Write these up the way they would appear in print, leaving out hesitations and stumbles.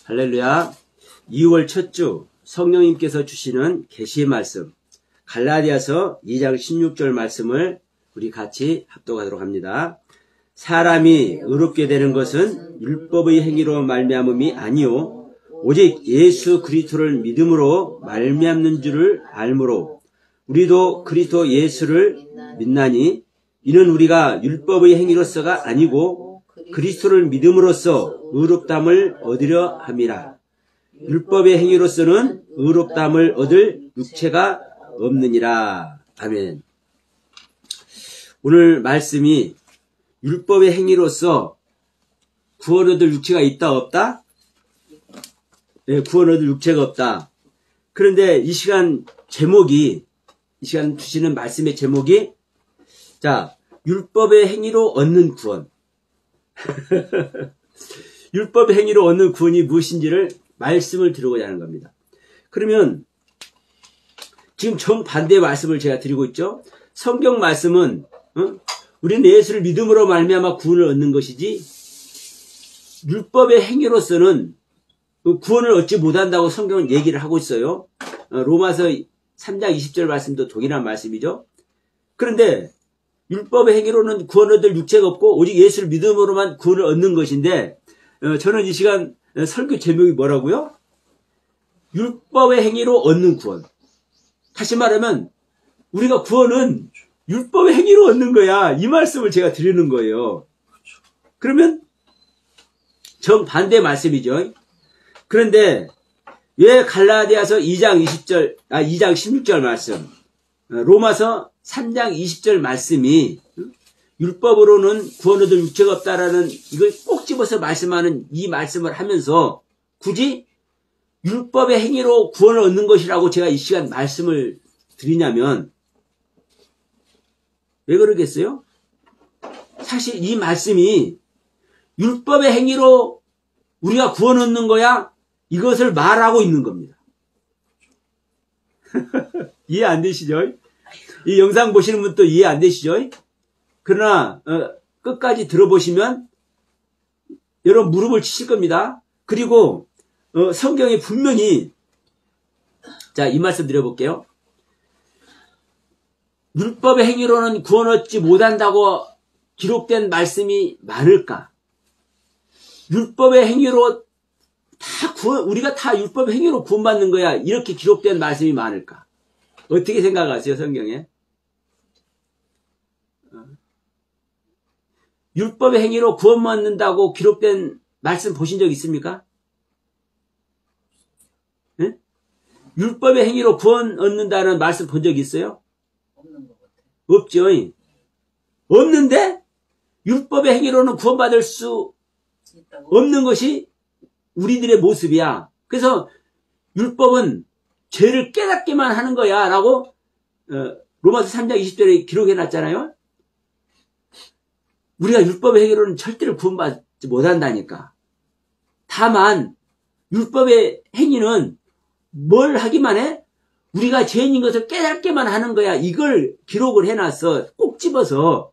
할렐루야. 2월 첫 주 성령님께서 주시는 계시의 말씀 갈라디아서 2장 16절 말씀을 우리 같이 합독하도록 합니다. 사람이 의롭게 되는 것은 율법의 행위로 말미암음이 아니요 오직 예수 그리스도를 믿음으로 말미암는 줄을 알므로 우리도 그리스도 예수를 믿나니 이는 우리가 율법의 행위로서가 아니고 그리스도를 믿음으로써 의롭담을 얻으려 함이라. 율법의 행위로서는 의롭담을 얻을 육체가 없느니라. 아멘. 오늘 말씀이 율법의 행위로서 구원 얻을 육체가 있다 없다? 네, 구원 얻을 육체가 없다. 그런데 이 시간 주시는 말씀의 제목이 율법의 행위로 얻는 구원. 율법의 행위로 얻는 구원이 무엇인지를 말씀을 드리고자 하는 겁니다. 그러면 지금 정반대의 말씀을 제가 드리고 있죠. 성경 말씀은 우리는 예수를 믿음으로 말미암아 구원을 얻는 것이지 율법의 행위로서는 구원을 얻지 못한다고 성경은 얘기를 하고 있어요. 로마서 3장 20절 말씀도 동일한 말씀이죠. 그런데 율법의 행위로는 구원 얻을 육체가 없고 오직 예수를 믿음으로만 구원을 얻는 것인데 저는 이 시간 설교 제목이 뭐라고요? 율법의 행위로 얻는 구원. 다시 말하면 우리가 구원은 율법의 행위로 얻는 거야. 이 말씀을 제가 드리는 거예요. 그러면 정반대 말씀이죠. 그런데 왜 갈라디아서 2장 16절 말씀, 로마서 3장 20절 말씀이 율법으로는 구원 얻을 육체가 없다라는 이걸 꼭 집어서 말씀하는 이 말씀을 하면서 굳이 율법의 행위로 구원을 얻는 것이라고 제가 이 시간 말씀을 드리냐면 왜 그러겠어요? 사실 이 말씀이 율법의 행위로 우리가 구원 얻는 거야? 이것을 말하고 있는 겁니다. 이해 안 되시죠? 이 영상 보시는 분도 이해 안 되시죠? 그러나 끝까지 들어보시면 여러분 무릎을 치실 겁니다. 그리고 성경에 분명히 이 말씀 드려볼게요. 율법의 행위로는 구원 얻지 못한다고 기록된 말씀이 많을까? 율법의 행위로 우리가 다 율법의 행위로 구원받는 거야. 이렇게 기록된 말씀이 많을까? 어떻게 생각하세요, 성경에? 율법의 행위로 구원받는다고 기록된 말씀 보신 적 있습니까? 네? 율법의 행위로 구원 얻는다는 말씀 본 적 있어요? 없는 것 같아요. 없죠. 없는데 율법의 행위로는 구원받을 수 없는 것이 우리들의 모습이야. 그래서 율법은 죄를 깨닫게만 하는 거야 라고 로마서 3장 20절에 기록해놨잖아요. 우리가 율법의 행위로는 절대로 구원받지 못한다니까. 다만 율법의 행위는 뭘 하기만 해? 우리가 죄인인 것을 깨닫게만 하는 거야. 이걸 기록을 해놨어. 꼭 집어서.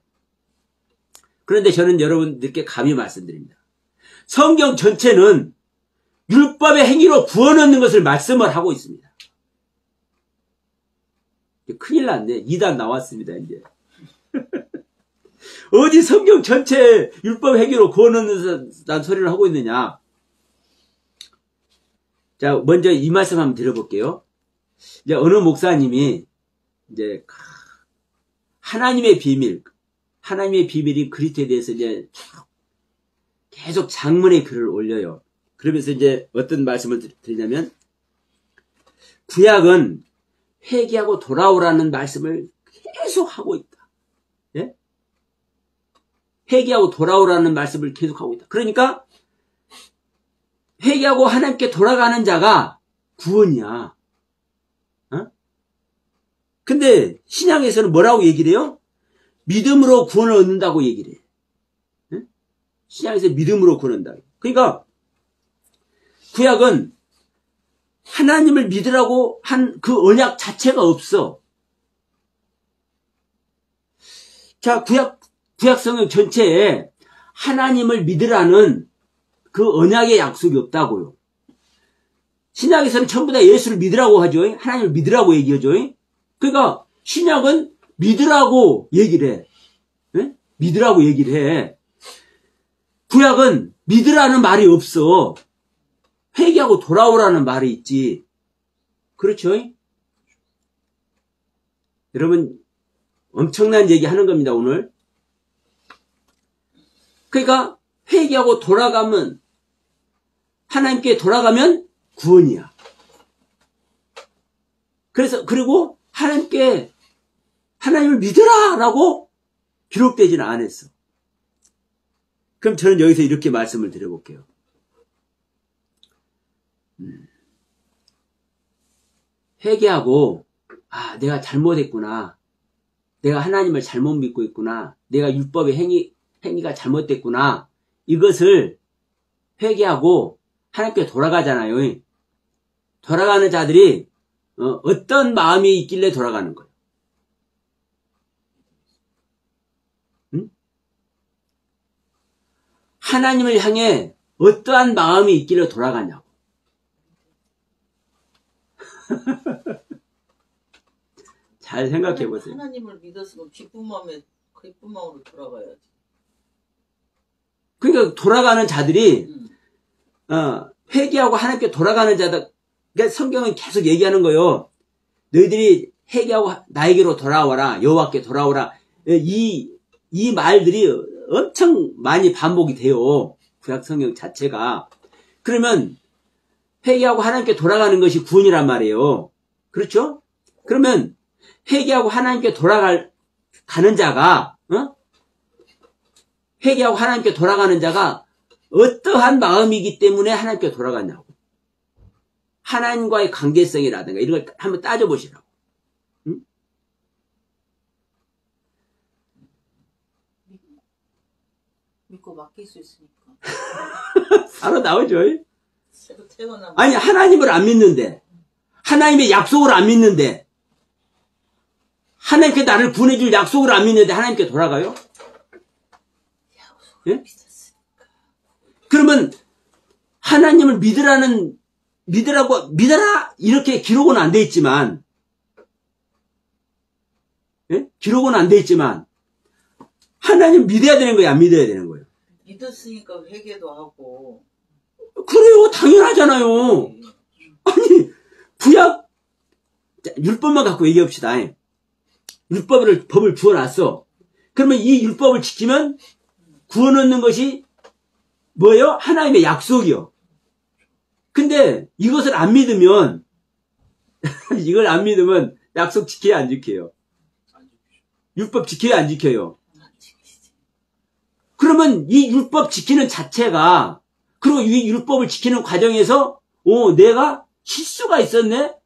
그런데 저는 여러분들께 감히 말씀드립니다. 성경 전체는 율법의 행위로 구원 얻는 것을 말씀을 하고 있습니다. 큰일 났네. 2단 나왔습니다, 이제. 어디 성경 전체에 율법 행위로 구원 얻는다는 소리를 하고 있느냐. 자, 먼저 이 말씀 한번 드려볼게요. 이제 어느 목사님이 이제 하나님의 비밀이 그리스도에 대해서 이제 계속 장문의 글을 올려요. 그러면서 이제 어떤 말씀을 드리냐면 구약은 회개하고 돌아오라는 말씀을 계속 하고 있다. 예? 회개하고 돌아오라는 말씀을 계속 하고 있다. 그러니까 회개하고 하나님께 돌아가는 자가 구원이야. 근데 신약에서는 뭐라고 얘기를 해요? 믿음으로 구원을 얻는다고 얘기를 해. 신약에서 믿음으로 구원 얻는다. 그러니까 구약은 하나님을 믿으라고 한 그 언약 자체가 없어. 자, 구약 성경 전체에 하나님을 믿으라는 그 언약의 약속이 없다고요. 신약에서는 전부 다 예수를 믿으라고 하죠. 하나님을 믿으라고 얘기하죠. 그러니까 신약은 믿으라고 얘기를 해. 예? 믿으라고 얘기를 해. 구약은 믿으라는 말이 없어. 회개하고 돌아오라는 말이 있지. 그렇죠? 여러분 엄청난 얘기 하는 겁니다, 오늘. 그러니까 회개하고 돌아가면, 하나님께 돌아가면 구원이야. 그리고 하나님을 믿으라! 라고 기록되지는 않았어. 그럼 저는 여기서 이렇게 말씀을 드려볼게요. 회개하고, 내가 잘못했구나. 내가 하나님을 잘못 믿고 있구나. 내가 율법의 행위가 잘못됐구나. 이것을 회개하고 하나님께 돌아가잖아요. 돌아가는 자들이 어떤 마음이 있길래 돌아가는 거예요? 응? 하나님을 향해 어떠한 마음이 있길래 돌아가냐고. 잘 생각해 보세요. 하나님을 믿었으면 기쁜 마음으로 돌아가야지. 그러니까 돌아가는 자들이 회개하고 하나님께 돌아가는 자들, 그러니까 성경은 계속 얘기하는 거예요. 너희들이 회개하고 나에게로 돌아와라, 여호와께 돌아오라. 이 말들이 엄청 많이 반복이 돼요. 구약 성경 자체가. 그러면 회개하고 하나님께 돌아가는 것이 구원이란 말이에요. 그렇죠? 그러면 회개하고 하나님께 돌아가는 자가, 회개하고 하나님께 돌아가는 자가 어떠한 마음이기 때문에 하나님께 돌아가냐고. 하나님과의 관계성이라든가 이런 걸 한번 따져보시라고. 응? 믿고 맡길 수 있으니까. 바로 나오죠. 새로 태어나면. 아니, 하나님을 안 믿는데, 하나님의 약속을 안 믿는데, 하나님께 나를 구원해줄 약속을 안 믿는데 하나님께 돌아가요? 예? 그러면 하나님을 믿으라 이렇게 기록은 안 돼 있지만, 예? 기록은 안 돼 있지만 하나님 믿어야 되는 거예요, 안 믿어야 되는 거예요? 믿었으니까 회개도 하고. 그래요, 당연하잖아요. 아니, 구약 율법만 갖고 얘기합시다. 법을 주어놨어. 그러면 이 율법을 지키면 구원 얻는 것이 뭐예요? 하나님의 약속이요. 근데 이것을 안 믿으면 이걸 안 믿으면 약속 지켜야 안 지켜요? 율법 지켜야 안 지켜요? 그러면 이 율법 지키는 자체가, 그리고 이 율법을 지키는 과정에서 내가 실수가 있었네?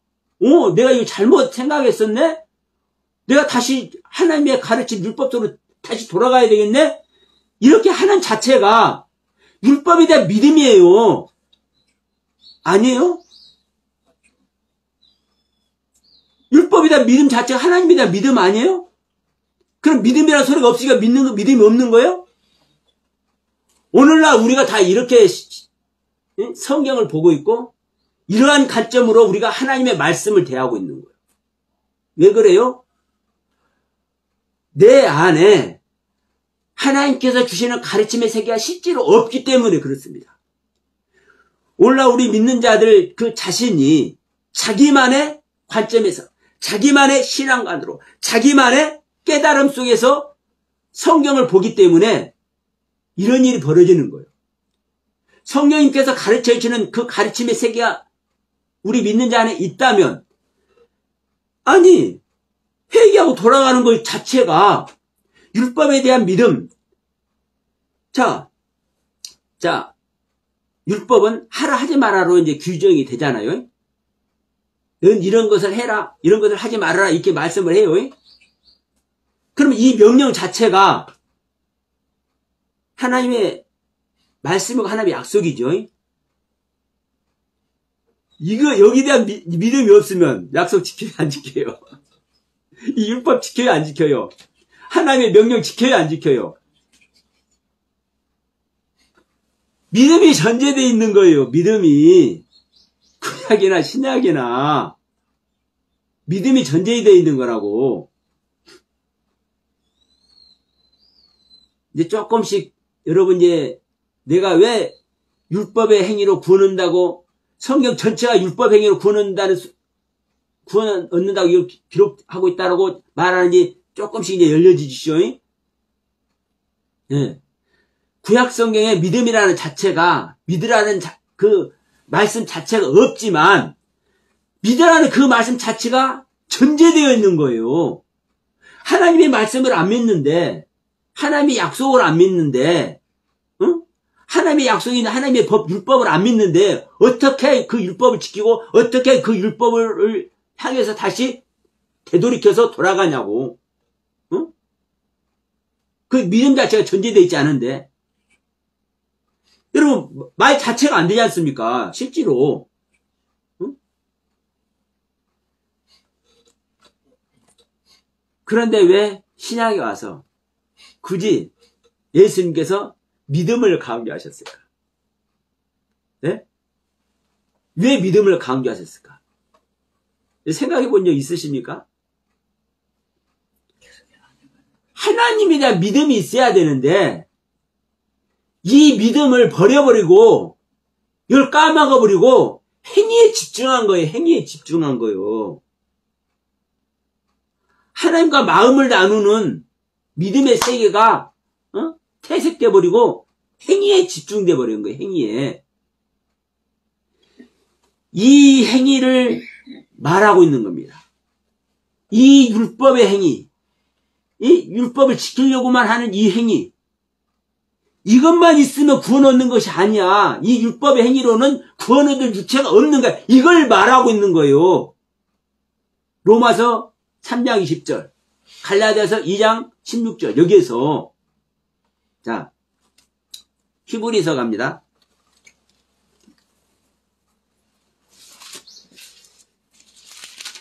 내가 이거 잘못 생각했었네? 내가 다시 하나님의 가르친 율법대로 다시 돌아가야 되겠네? 이렇게 하는 자체가 율법에 대한 믿음이에요. 아니에요? 율법에 대한 믿음 자체가 하나님에 대한 믿음 아니에요? 그럼 믿음이라는 소리가 없으니까 믿음이 없는 거예요? 오늘날 우리가 다 이렇게 성경을 보고 있고 이러한 관점으로 우리가 하나님의 말씀을 대하고 있는 거예요. 왜 그래요? 내 안에 하나님께서 주시는 가르침의 세계가 실제로 없기 때문에 그렇습니다. 오늘날 우리 믿는 자들 그 자신이 자기만의 관점에서, 자기만의 신앙관으로, 자기만의 깨달음 속에서 성경을 보기 때문에 이런 일이 벌어지는 거예요. 성령님께서 가르쳐 주시는 그 가르침의 세계가 우리 믿는 자 안에 있다면, 아니, 회개하고 돌아가는 것 자체가 율법에 대한 믿음. 자, 율법은 하라 하지 마라로 이제 규정이 되잖아요. 넌 이런 것을 해라, 이런 것을 하지 말아라 이렇게 말씀을 해요. 그러면 이 명령 자체가 하나님의 말씀이고 하나님의 약속이죠. 이거 여기에 대한 믿음이 없으면 약속 지켜야 안 지켜요? 이 율법 지켜야 안 지켜요? 하나님의 명령 지켜야 안 지켜요? 믿음이 전제되어 있는 거예요. 믿음이. 구약이나 신약이나 믿음이 전제되어 있는 거라고. 이제 조금씩 여러분 이제 내가 왜 율법의 행위로 구원 얻는다고 성경 전체가 율법 행위로 구원 얻는다고 기록하고 있다라고 말하는지 조금씩 이제 열려지시죠. 예. 구약 성경에 믿음이라는 자체가 믿으라는 그 말씀 자체가 없지만 믿으라는 그 말씀 자체가 전제되어 있는 거예요. 하나님의 말씀을 안 믿는데 하나님의 약속을 안 믿는데 하나님의 약속이 있는 하나님의 법, 율법을 안 믿는데 어떻게 그 율법을 지키고 어떻게 그 율법을 향해서 다시 되돌이켜서 돌아가냐고. 그 믿음 자체가 전제되어 있지 않은데. 여러분 말 자체가 안 되지 않습니까? 실제로. 그런데 왜 신약에 와서 굳이 예수님께서 믿음을 강조하셨을까? 네? 왜 믿음을 강조하셨을까? 생각해 본 적 있으십니까? 하나님에 대한 믿음이 있어야 되는데 이 믿음을 버려버리고 이걸 까먹어버리고 행위에 집중한 거예요. 행위에 집중한 거예요. 하나님과 마음을 나누는 믿음의 세계가 퇴색돼 버리고 행위에 집중돼 버린 거예요. 행위에. 이 행위를 말하고 있는 겁니다. 이 율법의 행위, 이 율법을 지키려고만 하는 이 행위, 이것만 있으면 구원 얻는 것이 아니야. 이 율법의 행위로는 구원 얻을 유체가 없는 거야. 이걸 말하고 있는 거예요. 로마서 3장 20절, 갈라디아서 2장 16절, 여기에서. 자, 히브리서 갑니다.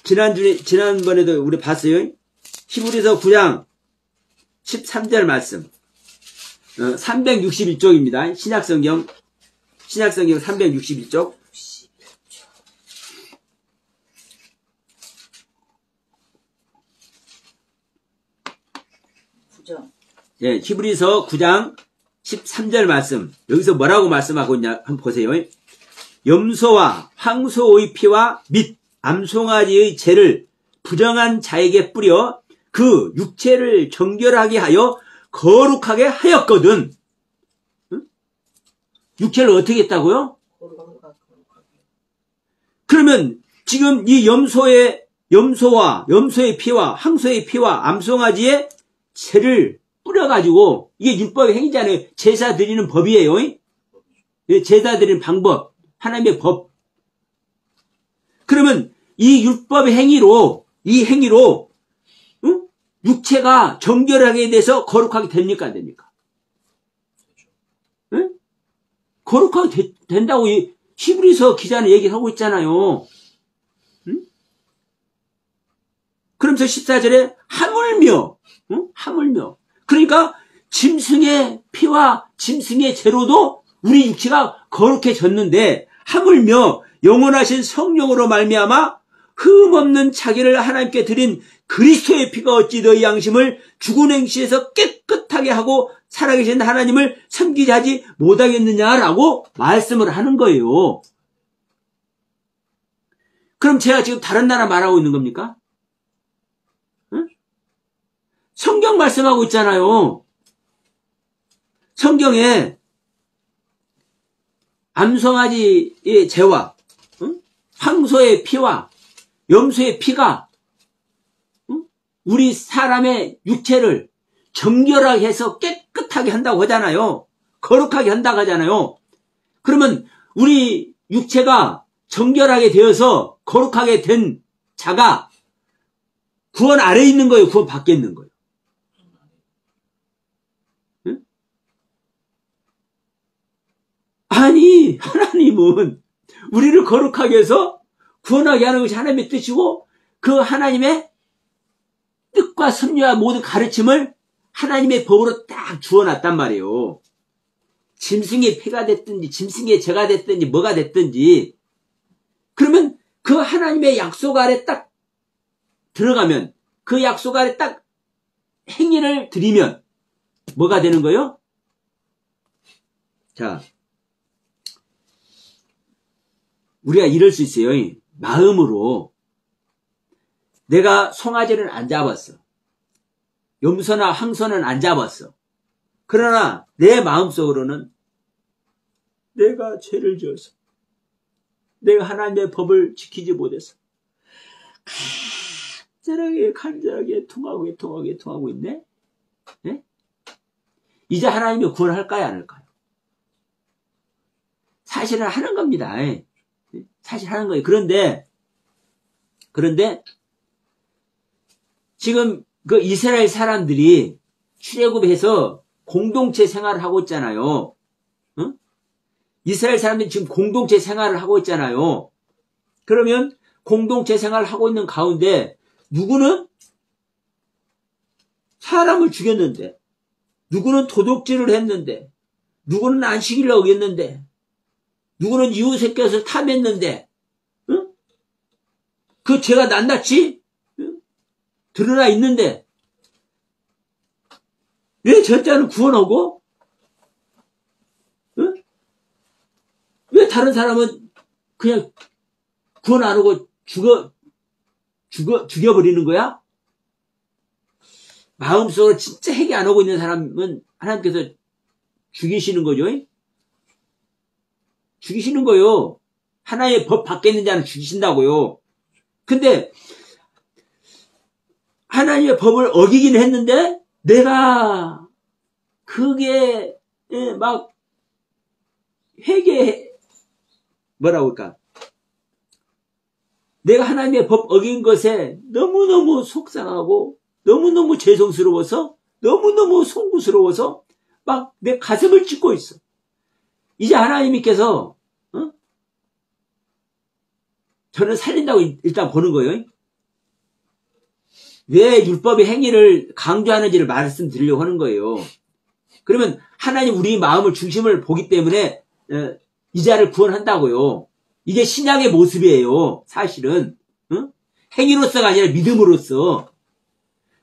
지난번에도 우리 봤어요. 히브리서 9장 13절 말씀. 361쪽입니다. 신약성경 361쪽. 예, 히브리서 9장 13절 말씀. 여기서 뭐라고 말씀하고 있냐 한번 보세요. 염소와 황소의 피와 및 암송아지의 죄를 부정한 자에게 뿌려 그 육체를 정결하게 하여 거룩하게 하였거든. 응? 육체를 어떻게 했다고요? 그러면 지금 이 염소의 피와 황소의 피와 암송아지의 죄를 뿌려가지고, 이게 율법의 행위잖아요. 제사 드리는 법이에요. 제사 드리는 방법, 하나님의 법. 그러면 이 율법의 행위로, 응? 육체가 정결하게 돼서 거룩하게 됩니까? 안 됩니까? 응? 거룩하게 된다고 이 히브리서 기자는 얘기하고 있잖아요. 응? 그러면서 14절에 하물며, 응? 하물며. 그러니까 짐승의 피와 짐승의 죄로도 우리 육체가 거룩해졌는데 하물며 영원하신 성령으로 말미암아 흠없는 자기를 하나님께 드린 그리스도의 피가 어찌 너희 양심을 죽은 행실에서 깨끗하게 하고 살아계신 하나님을 섬기지 하지 못하겠느냐라고 말씀을 하는 거예요. 그럼 제가 지금 다른 나라 말하고 있는 겁니까? 응? 성경 말씀하고 있잖아요. 성경에 암송아지의 죄와 황소의 피와 염소의 피가 우리 사람의 육체를 정결하게 해서 깨끗하게 한다고 하잖아요. 거룩하게 한다고 하잖아요. 그러면 우리 육체가 정결하게 되어서 거룩하게 된 자가 구원 아래에 있는 거예요? 구원 밖에 있는 거예요? 응? 아니, 하나님은 우리를 거룩하게 해서 구원하게 하는 것이 하나님의 뜻이고, 그 하나님의 뜻과 섭리와 모든 가르침을 하나님의 법으로 딱 주어놨단 말이에요. 짐승의 피가 됐든지 짐승의 죄가 됐든지 뭐가 됐든지 그러면 그 하나님의 약속 아래 딱 들어가면, 그 약속 아래 딱 행위를 드리면 뭐가 되는 거예요? 자, 우리가 이럴 수 있어요. 마음으로 내가 송아지를 안 잡았어. 염소나 황소는 안 잡았어. 그러나 내 마음속으로는 내가 죄를 지어서 내가 하나님의 법을 지키지 못해서 간절하게 통하고 있네. 네? 이제 하나님이 구원할까요, 안 할까요? 사실은 하는 겁니다. 사실 하는 거예요. 그런데 지금 그 이스라엘 사람들이 출애굽해서 공동체 생활을 하고 있잖아요. 응? 이스라엘 사람들이 지금 공동체 생활을 하고 있잖아요. 그러면 공동체 생활을 하고 있는 가운데 누구는 사람을 죽였는데, 누구는 도둑질을 했는데, 누구는 안식일을 어겼는데, 누구는 이웃의 것을 탐했는데, 응? 그 죄가 낱낱이 드러나 있는데 왜 저자는 구원하고, 응? 왜 다른 사람은 그냥 구원 안 하고 죽여버리는 거야? 마음속으로 진짜 회개 안 하고 있는 사람은 하나님께서 죽이시는 거죠. 죽이시는 거요. 하나님의 법 밖에 있는 자는 죽이신다고요. 근데 하나님의 법을 어기긴 했는데 내가 그게 막 뭐라고 할까, 내가 하나님의 법 어긴 것에 너무너무 속상하고 너무너무 죄송스러워서 너무너무 송구스러워서 막 내 가슴을 찢고 있어. 이제 하나님께서 저는 살린다고 일단 보는 거예요. 왜 율법의 행위를 강조하는지를 말씀드리려고 하는 거예요. 그러면 하나님 우리 마음을 중심을 보기 때문에 이자를 구원한다고요. 이게 신약의 모습이에요. 사실은 행위로서가 아니라 믿음으로써.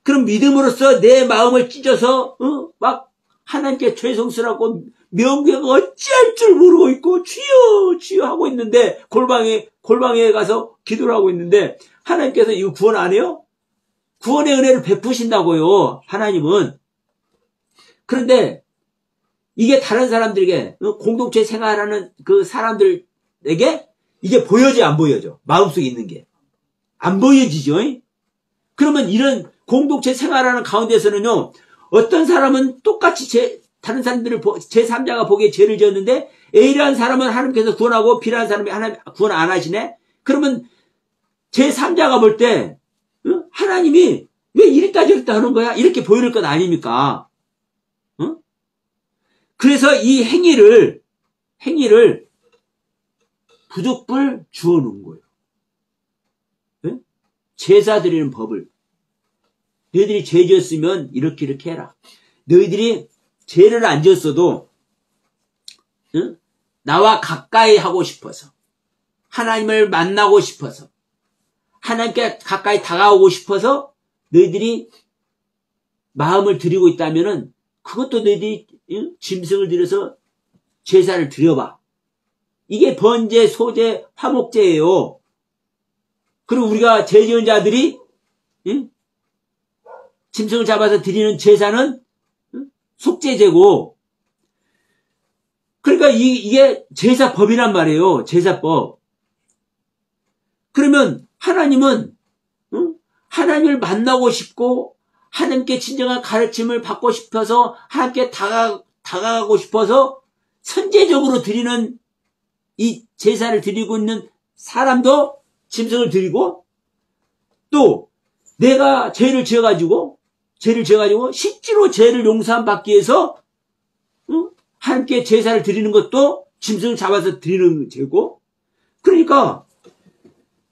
그럼 믿음으로써 내 마음을 찢어서 막 하나님께 죄송스럽고 명계가 어찌할 줄 모르고 있고 주여 주여 하고 있는데, 골방에 가서 기도를 하고 있는데 하나님께서 이거 구원 안 해요? 구원의 은혜를 베푸신다고요, 하나님은. 그런데 이게 다른 사람들에게, 공동체 생활하는 그 사람들에게 이게 보여져, 안 보여져? 마음속에 있는 게 안 보여지죠. 그러면 이런 공동체 생활하는 가운데서는요, 어떤 사람은 똑같이 다른 사람들을 제3자가 보기에 죄를 지었는데 A라는 사람은 하나님께서 구원하고 B라는 사람이 하나님 구원 안 하시네? 그러면 제3자가 볼 때 하나님이 왜 이랬다 저랬다 하는 거야? 이렇게 보일 것 아닙니까? 그래서 이 행위를 부족불 주어놓은 거예요. 제사 드리는 법을. 너희들이 죄 지었으면 이렇게 해라. 너희들이 죄를 안 지었어도 나와 가까이 하고 싶어서, 하나님을 만나고 싶어서, 하나님께 가까이 다가오고 싶어서 너희들이 마음을 드리고 있다면은 그것도 너희들이 짐승을 들여서 제사를 드려봐. 이게 번제, 소제, 화목제예요. 그리고 우리가 죄 지은 자들이 짐승을 잡아서 드리는 제사는 속죄제고, 그러니까 이게 제사법이란 말이에요. 제사법. 그러면 하나님은 하나님을 만나고 싶고 하나님께 진정한 가르침을 받고 싶어서 하나님께 다가가고 싶어서 선제적으로 드리는 이 제사를 드리고 있는 사람도 짐승을 드리고, 또 내가 죄를 지어가지고 실제로 죄를 용서함 받기 위해서 하나님께 제사를 드리는 것도 짐승을 잡아서 드리는 죄고, 그러니까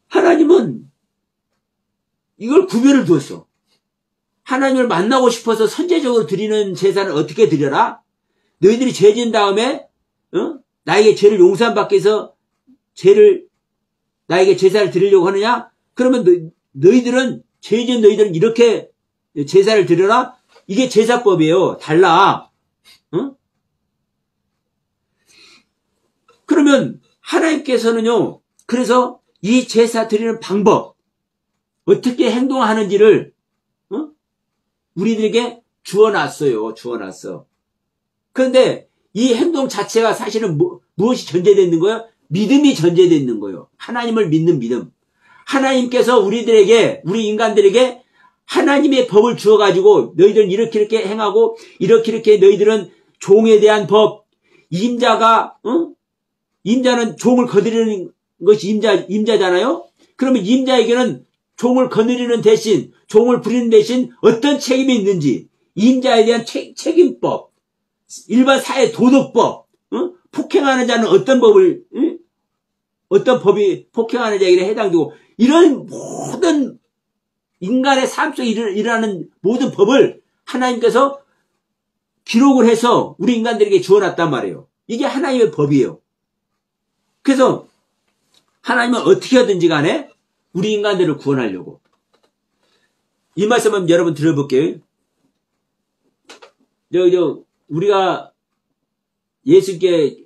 하나님은 이걸 구별을 두었어. 하나님을 만나고 싶어서 선제적으로 드리는 제사는 어떻게 드려라? 너희들이 죄 지은 다음에 나에게 죄를 용서함 받기 위해서 죄를 나에게 제사를 드리려고 하느냐? 그러면 너희들은 죄진 너희들은 이렇게 제사를 드려라? 이게 제사법이에요. 달라. 어? 그러면 하나님께서는요. 그래서 이 제사 드리는 방법 어떻게 행동하는지를 우리들에게 주어놨어요. 주어놨어. 그런데 이 행동 자체가 사실은 무엇이 전제되어 있는 거예요? 믿음이 전제되어 있는 거예요. 하나님을 믿는 믿음. 하나님께서 우리들에게, 우리 인간들에게 하나님의 법을 주어가지고 너희들은 이렇게 행하고 이렇게 너희들은 종에 대한 법, 임자가, 임자는 종을 거느리는 것이 임자잖아요? 그러면 임자에게는 종을 거느리는 대신, 종을 부리는 대신 어떤 책임이 있는지, 임자에 대한 책임법, 일반 사회 도덕법, 폭행하는 자는 어떤 법을, 어떤 법이 폭행하는 자에게 해당되고, 이런 모든 인간의 삶 속에 일어나는 모든 법을 하나님께서 기록을 해서 우리 인간들에게 주어놨단 말이에요. 이게 하나님의 법이에요. 그래서 하나님은 어떻게 하든지 간에 우리 인간들을 구원하려고. 이 말씀은 여러분 들어볼게요. 우리가 예수께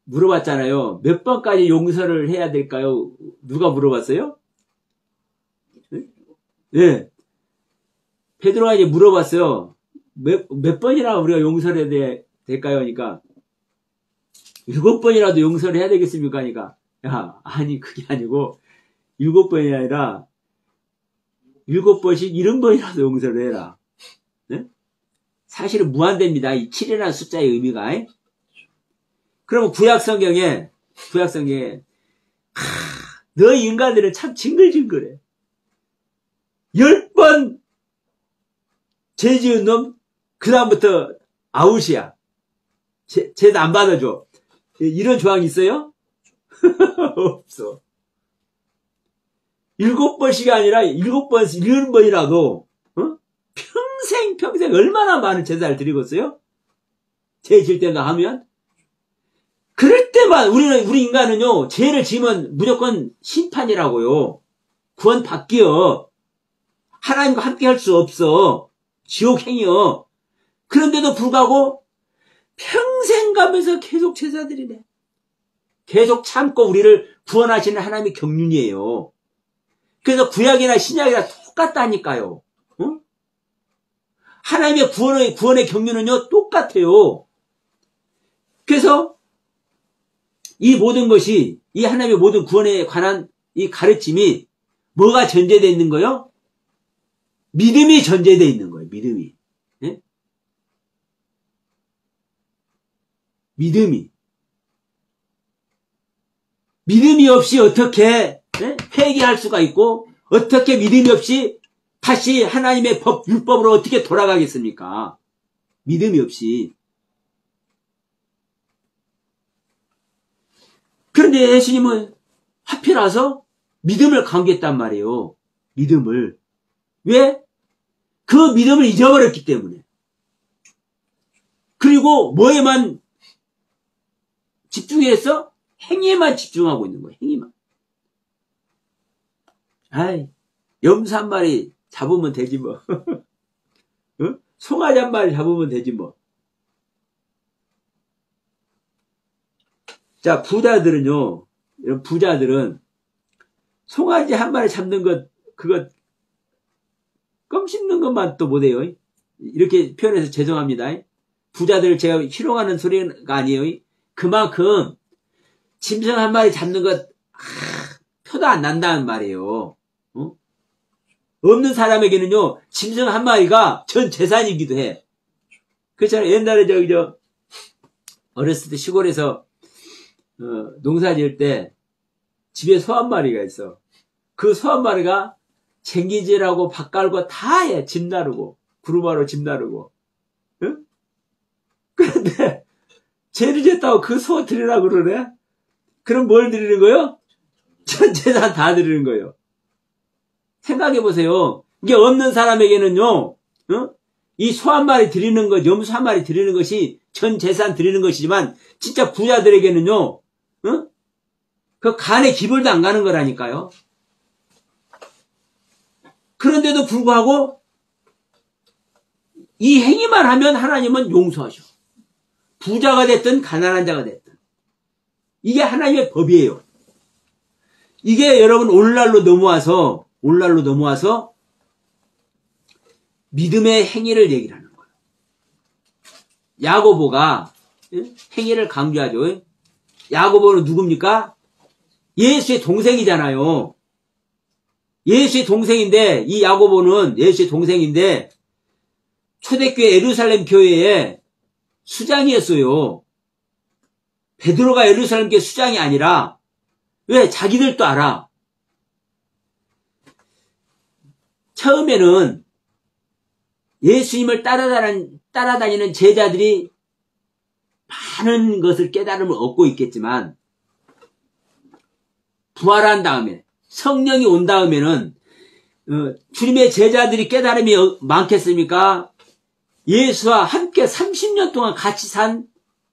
물어봤잖아요. 몇 번까지 용서를 해야 될까요? 누가 물어봤어요? 네. 베드로가 이제 물어봤어요. 몇 번이나 우리가 용서를 해야 될까요? 그러니까 7번이라도 용서를 해야 되겠습니까? 그러니까 야, 아니 그게 아니고 7번이 아니라 7번씩 70번이라도 용서를 해라. 네? 사실은 무한대입니다. 이 7이라는 숫자의 의미가. 그러면 구약성경에 너 인간들은 참 징글징글해. 10번 죄 지은 놈 그 다음부터 아웃이야. 죄도 안 받아줘. 이런 조항이 있어요? 없어. 7번씩이 아니라 7번, 70번이라도 평생 얼마나 많은 제사를 드리겠어요? 죄 지을 때가 하면? 그럴 때만 우리 인간은요, 죄를 지으면 무조건 심판이라고요. 구원 받기요. 하나님과 함께 할 수 없어. 지옥행이요. 그런데도 불구하고 평생 가면서 계속 제사 드리네. 계속 참고 우리를 구원하시는 하나님의 경륜이에요. 그래서 구약이나 신약이나 똑같다니까요. 어? 하나님의 구원의 경륜은요, 똑같아요. 그래서 이 모든 것이, 이 하나님의 모든 구원에 관한 이 가르침이 뭐가 전제되어 있는 거예요? 믿음이 전제되어 있는 거예요. 믿음이. 네? 믿음이 없이 어떻게 회개할 수가 있고, 어떻게 믿음이 없이 다시 하나님의 법, 율법으로 어떻게 돌아가겠습니까? 믿음이 없이. 그런데 예수님은 하필 와서 믿음을 강조했단 말이에요. 믿음을. 왜? 그 믿음을 잊어버렸기 때문에. 그리고 뭐에만 집중해서 행위에만 집중하고 있는 거예요. 행위만. 아이, 염소 한 마리 잡으면 되지 뭐. 어? 송아지 한 마리 잡으면 되지 뭐. 자, 부자들은요, 이런 부자들은 송아지 한 마리 잡는 것, 그거 껌 씹는 것만 또 못해요. 이렇게 표현해서 죄송합니다. 부자들 제가 희롱하는 소리가 아니에요. 그만큼 짐승 한 마리 잡는 것 표도 안 난다는 말이에요. 어? 없는 사람에게는요, 짐승 한 마리가 전 재산이기도 해. 그렇잖아요. 옛날에 어렸을 때 시골에서 농사 지을 때 집에 소 한 마리가 있어. 그 소 한 마리가 쟁기질하고 밥 깔고 다 해. 집 나르고 구루마로 집 나르고. 응? 그런데 죄를 졌다고 그 소 드리라고 그러네? 그럼 뭘 드리는 거예요? 전 재산 다 드리는 거예요. 생각해보세요. 이게 없는 사람에게는요, 이 소 한 마리 드리는 것, 염소 한 마리 드리는 것이 전 재산 드리는 것이지만, 진짜 부자들에게는요, 그 간에 기별도 안 가는 거라니까요. 그런데도 불구하고 이 행위만 하면 하나님은 용서하셔. 부자가 됐든 가난한 자가 됐든. 이게 하나님의 법이에요. 이게 여러분 오늘날로 넘어와서 믿음의 행위를 얘기를 하는 거예요. 야고보가 행위를 강조하죠. 야고보는 누굽니까? 예수의 동생이잖아요. 예수의 동생인데, 이 야고보는 예수의 동생인데 초대교회 예루살렘 교회의 수장이었어요. 베드로가 예루살렘 교회 수장이 아니라, 왜? 자기들도 알아. 처음에는 예수님을 따라다니는 제자들이 많은 것을 깨달음을 얻고 있겠지만, 부활한 다음에, 성령이 온 다음에는 주님의 제자들이 깨달음이 많겠습니까? 예수와 함께 30년 동안 같이 산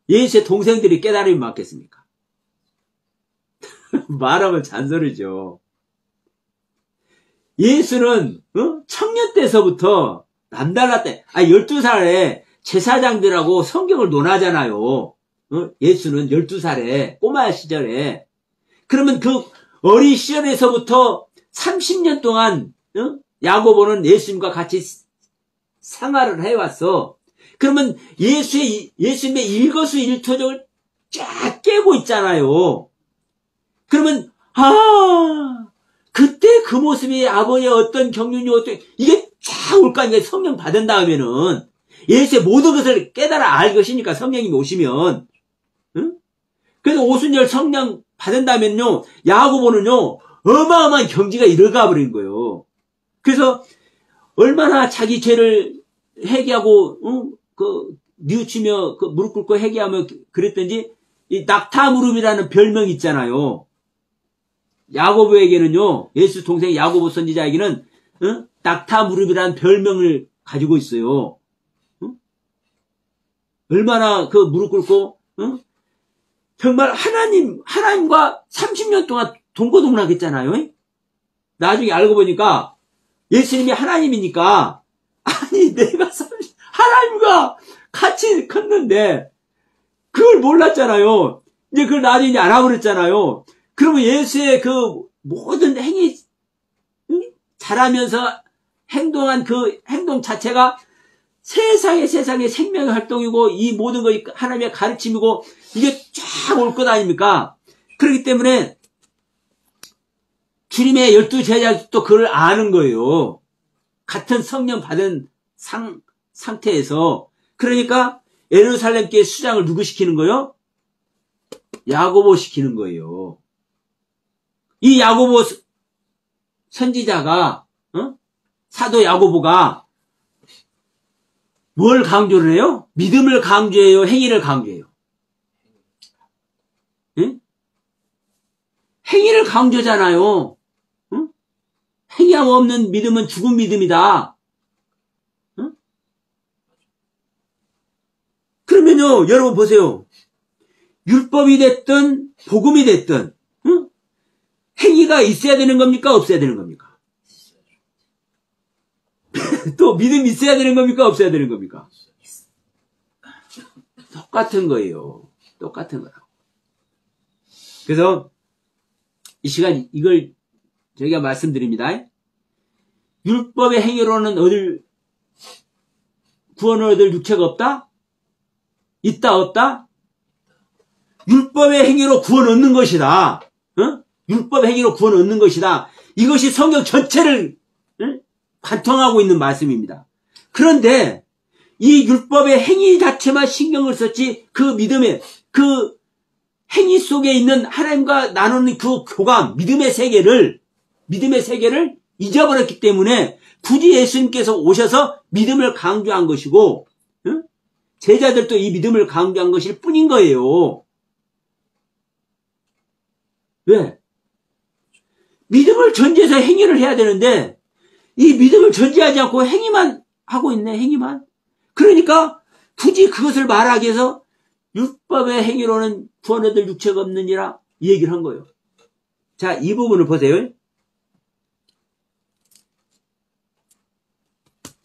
예수의 동생들이 깨달음이 많겠습니까? 말하면 잔소리죠. 예수는 청년 때서부터 남달랐대. 12살에 제사장들하고 성경을 논하잖아요. 예수는 12살에 꼬마 시절에. 그러면 그 어린 시절에서부터 30년 동안 야고보는 예수님과 같이 생활을 해왔어. 그러면 예수님의 일거수일투족을 쫙 깨고 있잖아요. 그러면 그때 그 모습이 아버지의 어떤 경륜이 이게 쫙 올 거 아니에요. 성령 받은 다음에는 예수의 모든 것을 깨달아 알 것이니까 성령이 오시면. 그래서 오순절 성령 받은 다음에는요, 야고보는요, 어마어마한 경지가 이르가 버린 거예요. 그래서 얼마나 자기 죄를 회개하고 뉘우치며 무릎 꿇고 회개하며 그랬던지 이 낙타무릎이라는 별명이 있잖아요. 야고보에게는요, 예수 동생 야고보 선지자에게는 낙타무릎이라는 별명을 가지고 있어요. 얼마나 그 무릎 꿇고 정말 하나님과 30년 동안 동고동락했잖아요. 나중에 알고 보니까 예수님이 하나님이니까, 아니 내가 하나님과 같이 컸는데 그걸 몰랐잖아요. 이제 그걸 나중에 알아버렸잖아요. 그러면 예수의 그 모든 행위, 잘하면서 행동한 그 행동 자체가 세상의 생명의 활동이고 이 모든 것이 하나님의 가르침이고 이게 쫙 올 것 아닙니까? 그렇기 때문에 주님의 12제자도 그걸 아는 거예요. 같은 성령 받은 상태에서. 그러니까 예루살렘 교회 수장을 누구 시키는 거예요? 야고보 시키는 거예요. 이 야고보 선지자가 사도 야고보가 뭘 강조를 해요? 믿음을 강조해요? 행위를 강조해요? 응? 행위를 강조잖아요. 응? 행위함 없는 믿음은 죽은 믿음이다. 응? 그러면요, 여러분 보세요. 율법이 됐든 복음이 됐든 행위가 있어야 되는 겁니까? 없어야 되는 겁니까? 또 믿음이 있어야 되는 겁니까? 없어야 되는 겁니까? 똑같은 거예요. 똑같은 거라고. 그래서 이 시간 이걸 저희가 말씀드립니다. 율법의 행위로는 구원을 얻을 육체가 없다? 있다 없다? 율법의 행위로 구원 얻는 것이다. 율법의 행위로 구원 얻는 것이다. 이것이 성경 전체를 관통하고 있는 말씀입니다. 그런데 이 율법의 행위 자체만 신경을 썼지 그 믿음의 그 행위 속에 있는 하나님과 나누는 그 교감, 믿음의 세계를 잊어버렸기 때문에 굳이 예수님께서 오셔서 믿음을 강조한 것이고 제자들도 이 믿음을 강조한 것일 뿐인 거예요. 왜? 믿음을 전제해서 행위를 해야 되는데 이 믿음을 전제하지 않고 행위만 하고 있네, 행위만. 그러니까 굳이 그것을 말하기 위해서 율법의 행위로는 구원 얻을 육체가 없느니라 이 얘기를 한 거예요. 자, 이 부분을 보세요.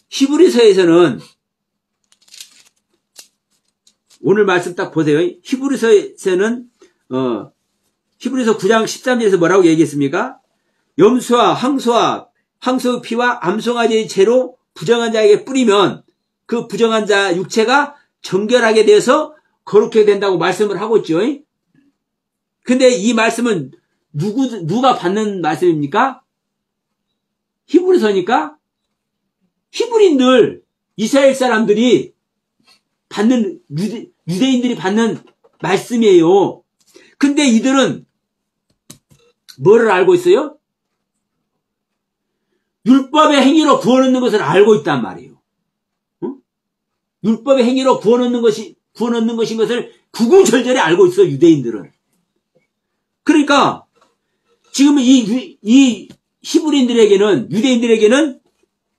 히브리서에서는 오늘 말씀 딱 보세요. 히브리서에서는 히브리서 9장 13절에서 뭐라고 얘기했습니까? 염소와 황소의 피와 암송아지의 채로 부정한 자에게 뿌리면 그 부정한 자 육체가 정결하게 되어서 거룩하게 된다고 말씀을 하고 있죠. 근데 이 말씀은 누가 받는 말씀입니까? 히브리서니까 히브리인들, 이스라엘 사람들이 받는, 유대인들이 받는 말씀이에요. 근데 이들은 뭐를 알고 있어요? 율법의 행위로 구원받는 것을 알고 있단 말이에요. 율법의 행위로 구원받는 것인 것을 구구절절히 알고 있어, 유대인들은. 그러니까, 지금 이 히브리인들에게는, 유대인들에게는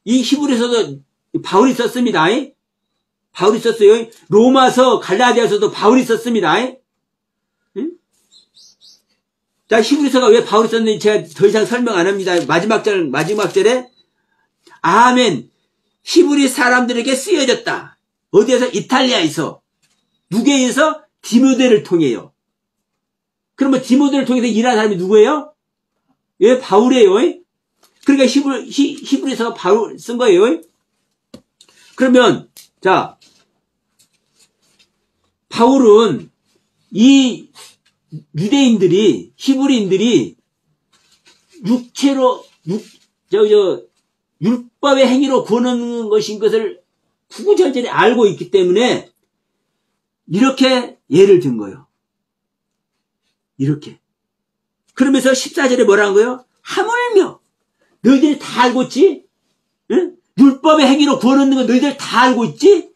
이 히브리서도 바울이 썼습니다. 바울이 썼어요. 로마서, 갈라디아서도 바울이 썼습니다. 응? 자, 히브리서가 왜 바울이 썼는지 제가 더 이상 설명 안 합니다. 마지막 절에, 아멘. 히브리 사람들에게 쓰여졌다. 어디에서? 이탈리아에서. 누구에서? 디모데를 통해요. 그러면 디모데를 통해서 일하는 사람이 누구예요? 예, 바울이에요. 그러니까 히브리서가 바울 쓴 거예요. 그러면, 자, 바울은 이 유대인들이, 히브리인들이 율법의 행위로 구원하는 것인 것을 구구절절히 알고 있기 때문에 이렇게 예를 든 거예요. 이렇게. 그러면서 14절에 뭐라는 거예요? 하물며 너희들이 다 알고 있지? 응? 율법의 행위로 구원하는 거 너희들 다 알고 있지?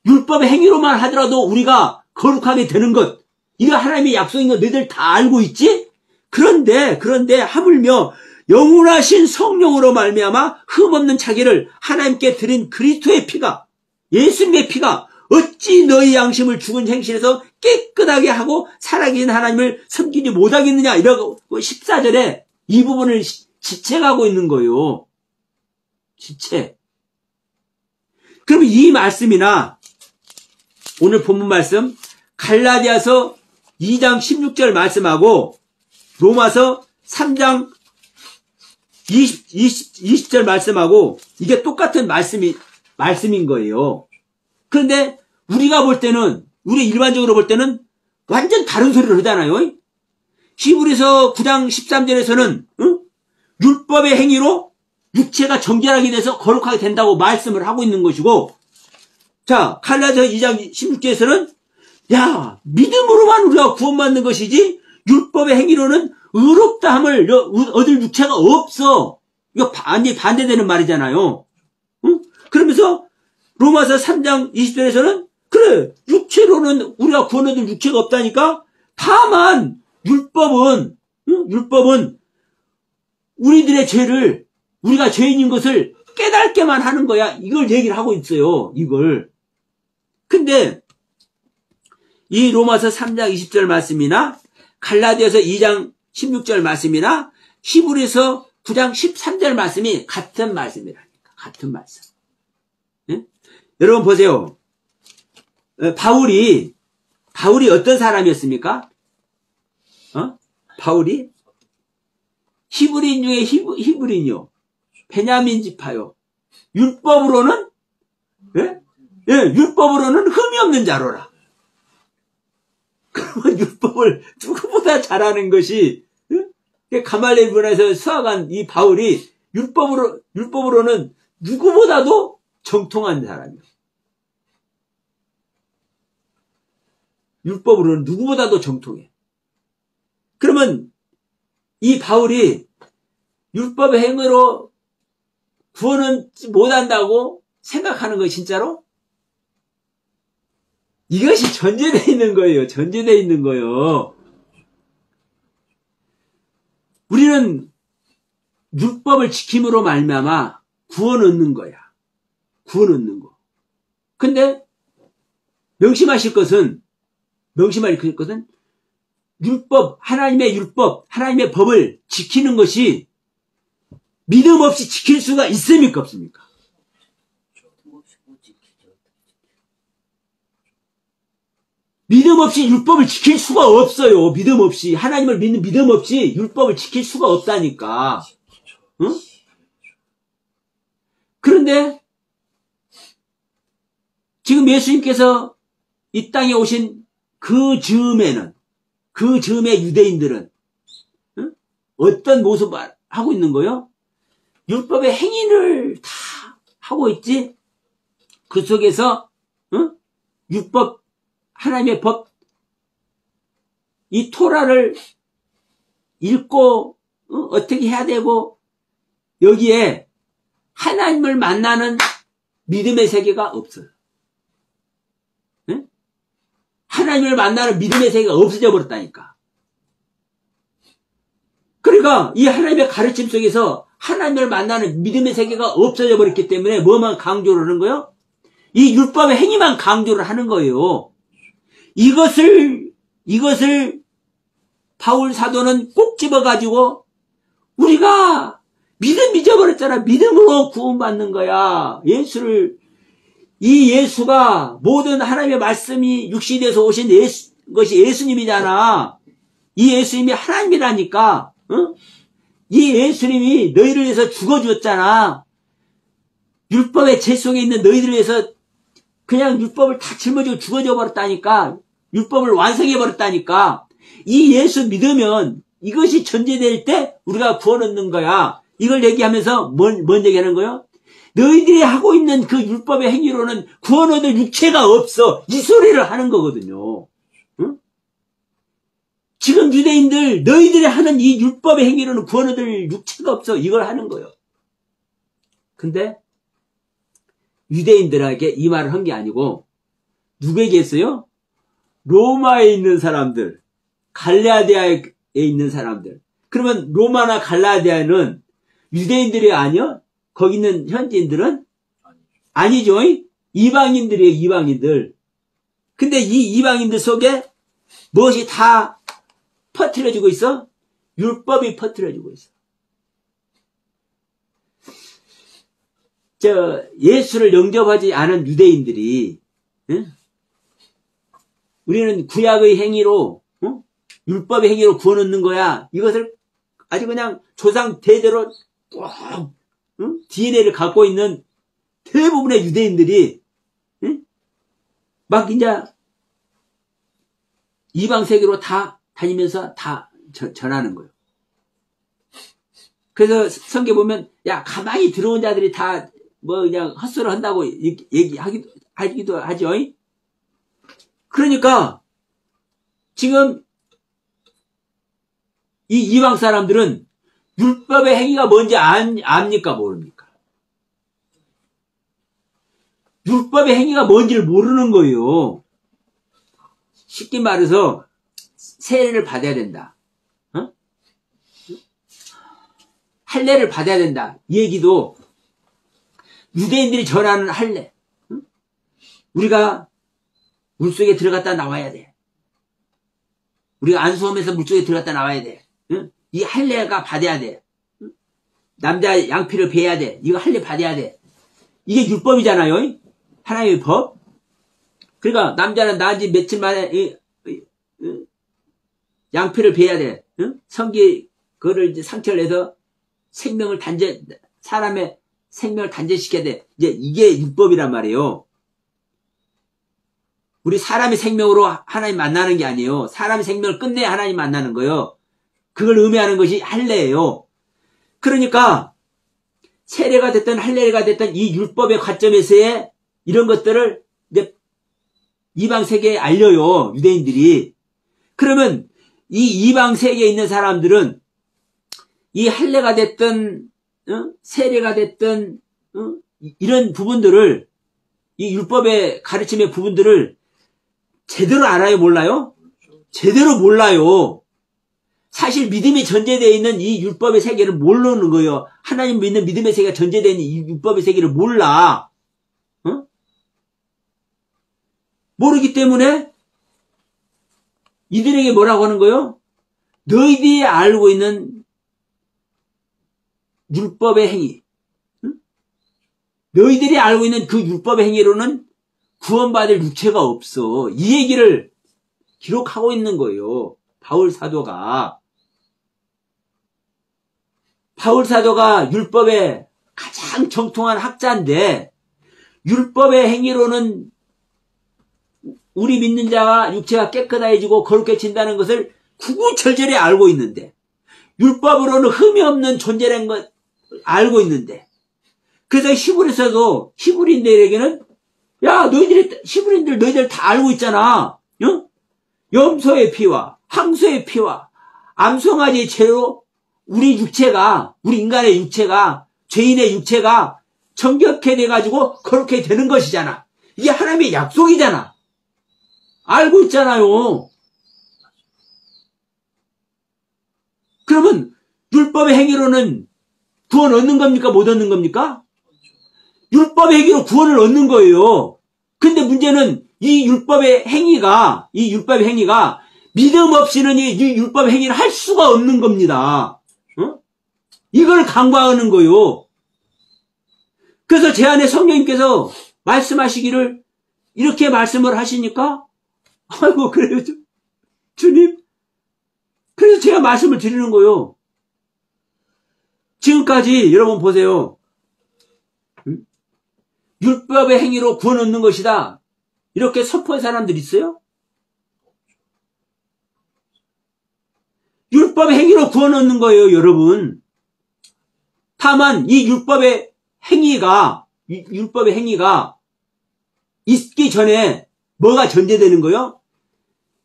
율법의 행위로만 하더라도 우리가 거룩하게 되는 것, 이거 하나님의 약속인 거 너희들 다 알고 있지? 그런데 하물며 영원하신 성령으로 말미암아 흠없는 자기를 하나님께 드린 그리스도의 피가, 예수님의 피가 어찌 너희 양심을 죽은 행실에서 깨끗하게 하고 살아계신 하나님을 섬기지 못하겠느냐, 이러고 14절에 이 부분을 지체하고 있는 거예요. 지체. 그럼 이 말씀이나 오늘 본문 말씀 갈라디아서 2장 16절 말씀하고 로마서 3장 20절 말씀하고 이게 똑같은 말씀인 거예요. 그런데 우리가 볼 때는, 우리 일반적으로 볼 때는 완전 다른 소리를 하잖아요. 히브리서 9장 13절에서는 율법의 행위로 육체가 정결하게 돼서 거룩하게 된다고 말씀을 하고 있는 것이고, 자, 갈라디아서 2장 16절에서는 야, 믿음으로만 우리가 구원받는 것이지 율법의 행위로는 의롭다함을 얻을 육체가 없어. 이거 반대되는 말이잖아요. 응? 그러면서 로마서 3장 20절에서는 그래, 육체로는 우리가 구원 얻을 육체가 없다니까. 다만 율법은 우리들의 죄를, 우리가 죄인인 것을 깨닫게만 하는 거야. 이걸 얘기를 하고 있어요. 이걸. 근데 이 로마서 3장 20절 말씀이나 갈라디아서 2장 16절 말씀이나 히브리서 9장 13절 말씀이 같은 말씀이라니까. 같은 말씀. 네? 여러분 보세요. 바울이 어떤 사람이었습니까? 바울이 히브리인 중에 히브리인요. 베냐민 지파요. 율법으로는 율법으로는 흠이 없는 자로라. 그러면 율법을 누구보다 잘하는 것이 가말리엘 문화에서 수학한 이 바울이 율법으로는 누구보다도 정통한 사람이에요. 율법으로는 누구보다도 정통해. 그러면 이 바울이 율법의 행위로 구원은 못한다고 생각하는 거 진짜로? 이것이 전제되어 있는 거예요. 전제되어 있는 거예요. 우리는 율법을 지킴으로 말미암아 구원 얻는 거야. 구원 얻는 거. 근데 명심하실 것은 율법, 하나님의 율법, 하나님의 법을 지키는 것이 믿음 없이 지킬 수가 있습니까? 없습니까? 믿음 없이 율법을 지킬 수가 없어요. 믿음 없이. 하나님을 믿는 믿음 없이 율법을 지킬 수가 없다니까. 응? 그런데 지금 예수님께서 이 땅에 오신 그 즈음에 유대인들은 어떤 모습을 하고 있는 거요? 율법의 행위를 다 하고 있지. 그 속에서 율법, 하나님의 법, 이 토라를 읽고 어떻게 해야 되고, 여기에 하나님을 만나는 믿음의 세계가 없어요. 하나님을 만나는 믿음의 세계가 없어져 버렸다니까. 그러니까 이 하나님의 가르침 속에서 하나님을 만나는 믿음의 세계가 없어져 버렸기 때문에 뭐만 강조를 하는 거예요? 이 율법의 행위만 강조를 하는 거예요. 이것을 바울 사도는 꼭 집어가지고 우리가 믿음 잊어버렸잖아. 믿음으로 구원받는 거야. 이 예수가 모든 하나님의 말씀이 육신에서 오신 것이 예수님이잖아. 이 예수님이 하나님이라니까. 이 예수님이 너희를 위해서 죽어주었잖아. 율법의 죄 속에 있는 너희들을 위해서 그냥 율법을 다 짊어지고 죽어져 버렸다니까. 율법을 완성해 버렸다니까. 이 예수 믿으면 이것이 전제될 때 우리가 구원 얻는 거야. 이걸 얘기하면서 뭔 얘기하는 거예요? 너희들이 하고 있는 그 율법의 행위로는 구원 얻을 육체가 없어. 이 소리를 하는 거거든요. 응? 지금 유대인들 너희들이 하는 이 율법의 행위로는 구원 얻을 육체가 없어. 이걸 하는 거예요. 근데 유대인들에게 이 말을 한 게 아니고 누구에게 했어요? 로마에 있는 사람들, 갈라디아에 있는 사람들. 그러면 로마나 갈라디아는 유대인들이 아니요? 거기 있는 현지인들은? 아니죠. 이방인들이에요, 이방인들. 근데 이 이방인들 속에 무엇이 다 퍼뜨려지고 있어? 율법이 퍼뜨려지고 있어. 예수를 영접하지 않은 유대인들이, 응? 우리는 구약의 행위로, 율법의 행위로 구원 얻는 거야. 이것을 아주 그냥 조상 대대로 꼭, DNA를 갖고 있는 대부분의 유대인들이, 막 이제 이방 세계로 다 다니면서 다 전하는 거예요. 그래서 성경 보면, 야, 가만히 들어온 자들이 다 그냥 헛소리를 한다고 얘기하기도 하죠. 그러니까, 지금, 이 이방 사람들은 율법의 행위가 뭔지 압니까? 모릅니까? 율법의 행위가 뭔지를 모르는 거예요. 쉽게 말해서, 세례를 받아야 된다. 할례를 받아야 된다. 이 얘기도 유대인들이 전하는 할례. 우리가 물속에 들어갔다 나와야 돼. 우리가 안수하면서 물속에 들어갔다 나와야 돼. 이 할례가 받아야 돼. 남자 양피를 베야 돼. 이거 할례 받아야 돼. 이게 율법이잖아요. 하나님의 법. 그러니까 남자는 나지 며칠 만에 양피를 베야 돼. 성기 그거를 이제 상처를 내서 사람의 생명을 단절시켜야 돼. 이제 이게 율법이란 말이에요. 우리 사람의 생명으로 하나님 만나는 게 아니에요. 사람의 생명을 끝내야 하나님 만나는 거예요. 그걸 의미하는 것이 할례예요. 그러니까 세례가 됐든 할례가 됐든 이 율법의 관점에서의 이런 것들을 이제 이방 세계에 알려요. 유대인들이. 그러면 이 이방 세계에 있는 사람들은 이 할례가 됐든 세례가 됐든 이런 부분들을 이 율법의 가르침의 부분들을 제대로 알아요? 몰라요? 제대로 몰라요. 사실 믿음이 전제되어 있는 이 율법의 세계를 모르는 거예요. 하나님 믿는 믿음의 세계가 전제되어 있는 이 율법의 세계를 몰라. 모르기 때문에 이들에게 뭐라고 하는 거요? 너희들이 알고 있는 율법의 행위, 응? 너희들이 알고 있는 그 율법의 행위로는 구원받을 육체가 없어. 이 얘기를 기록하고 있는 거예요. 바울 사도가 율법의 가장 정통한 학자인데, 율법의 행위로는 우리 믿는 자가 육체가 깨끗해지고 거룩해진다는 것을 구구절절히 알고 있는데, 율법으로는 흠이 없는 존재라는 것 알고 있는데, 그래서 히브리서도 히브리인들에게는 야, 히브리인들 너희들 다 알고 있잖아. 응? 염소의 피와 항소의 피와 암송아지의 죄로 우리 인간의 육체가, 죄인의 육체가 정결케 돼가지고 그렇게 되는 것이잖아. 이게 하나님의 약속이잖아. 알고 있잖아요. 그러면 율법의 행위로는 구원 얻는 겁니까? 못 얻는 겁니까? 율법의 행위로 구원을 얻는 거예요. 근데 문제는 이 율법의 행위가 믿음 없이는 이 율법의 행위를 할 수가 없는 겁니다. 어? 이걸 간과하는 거요. 그래서 제 안에 성령님께서 말씀하시기를 이렇게 말씀을 하시니까, 아이고, 그래요, 주님. 그래서 제가 말씀을 드리는 거요. 지금까지 여러분 보세요. 율법의 행위로 구원 얻는 것이다. 이렇게 선포한 사람들 있어요? 율법의 행위로 구원 얻는 거예요, 여러분. 다만 이 율법의 행위가 있기 전에 뭐가 전제되는 거예요?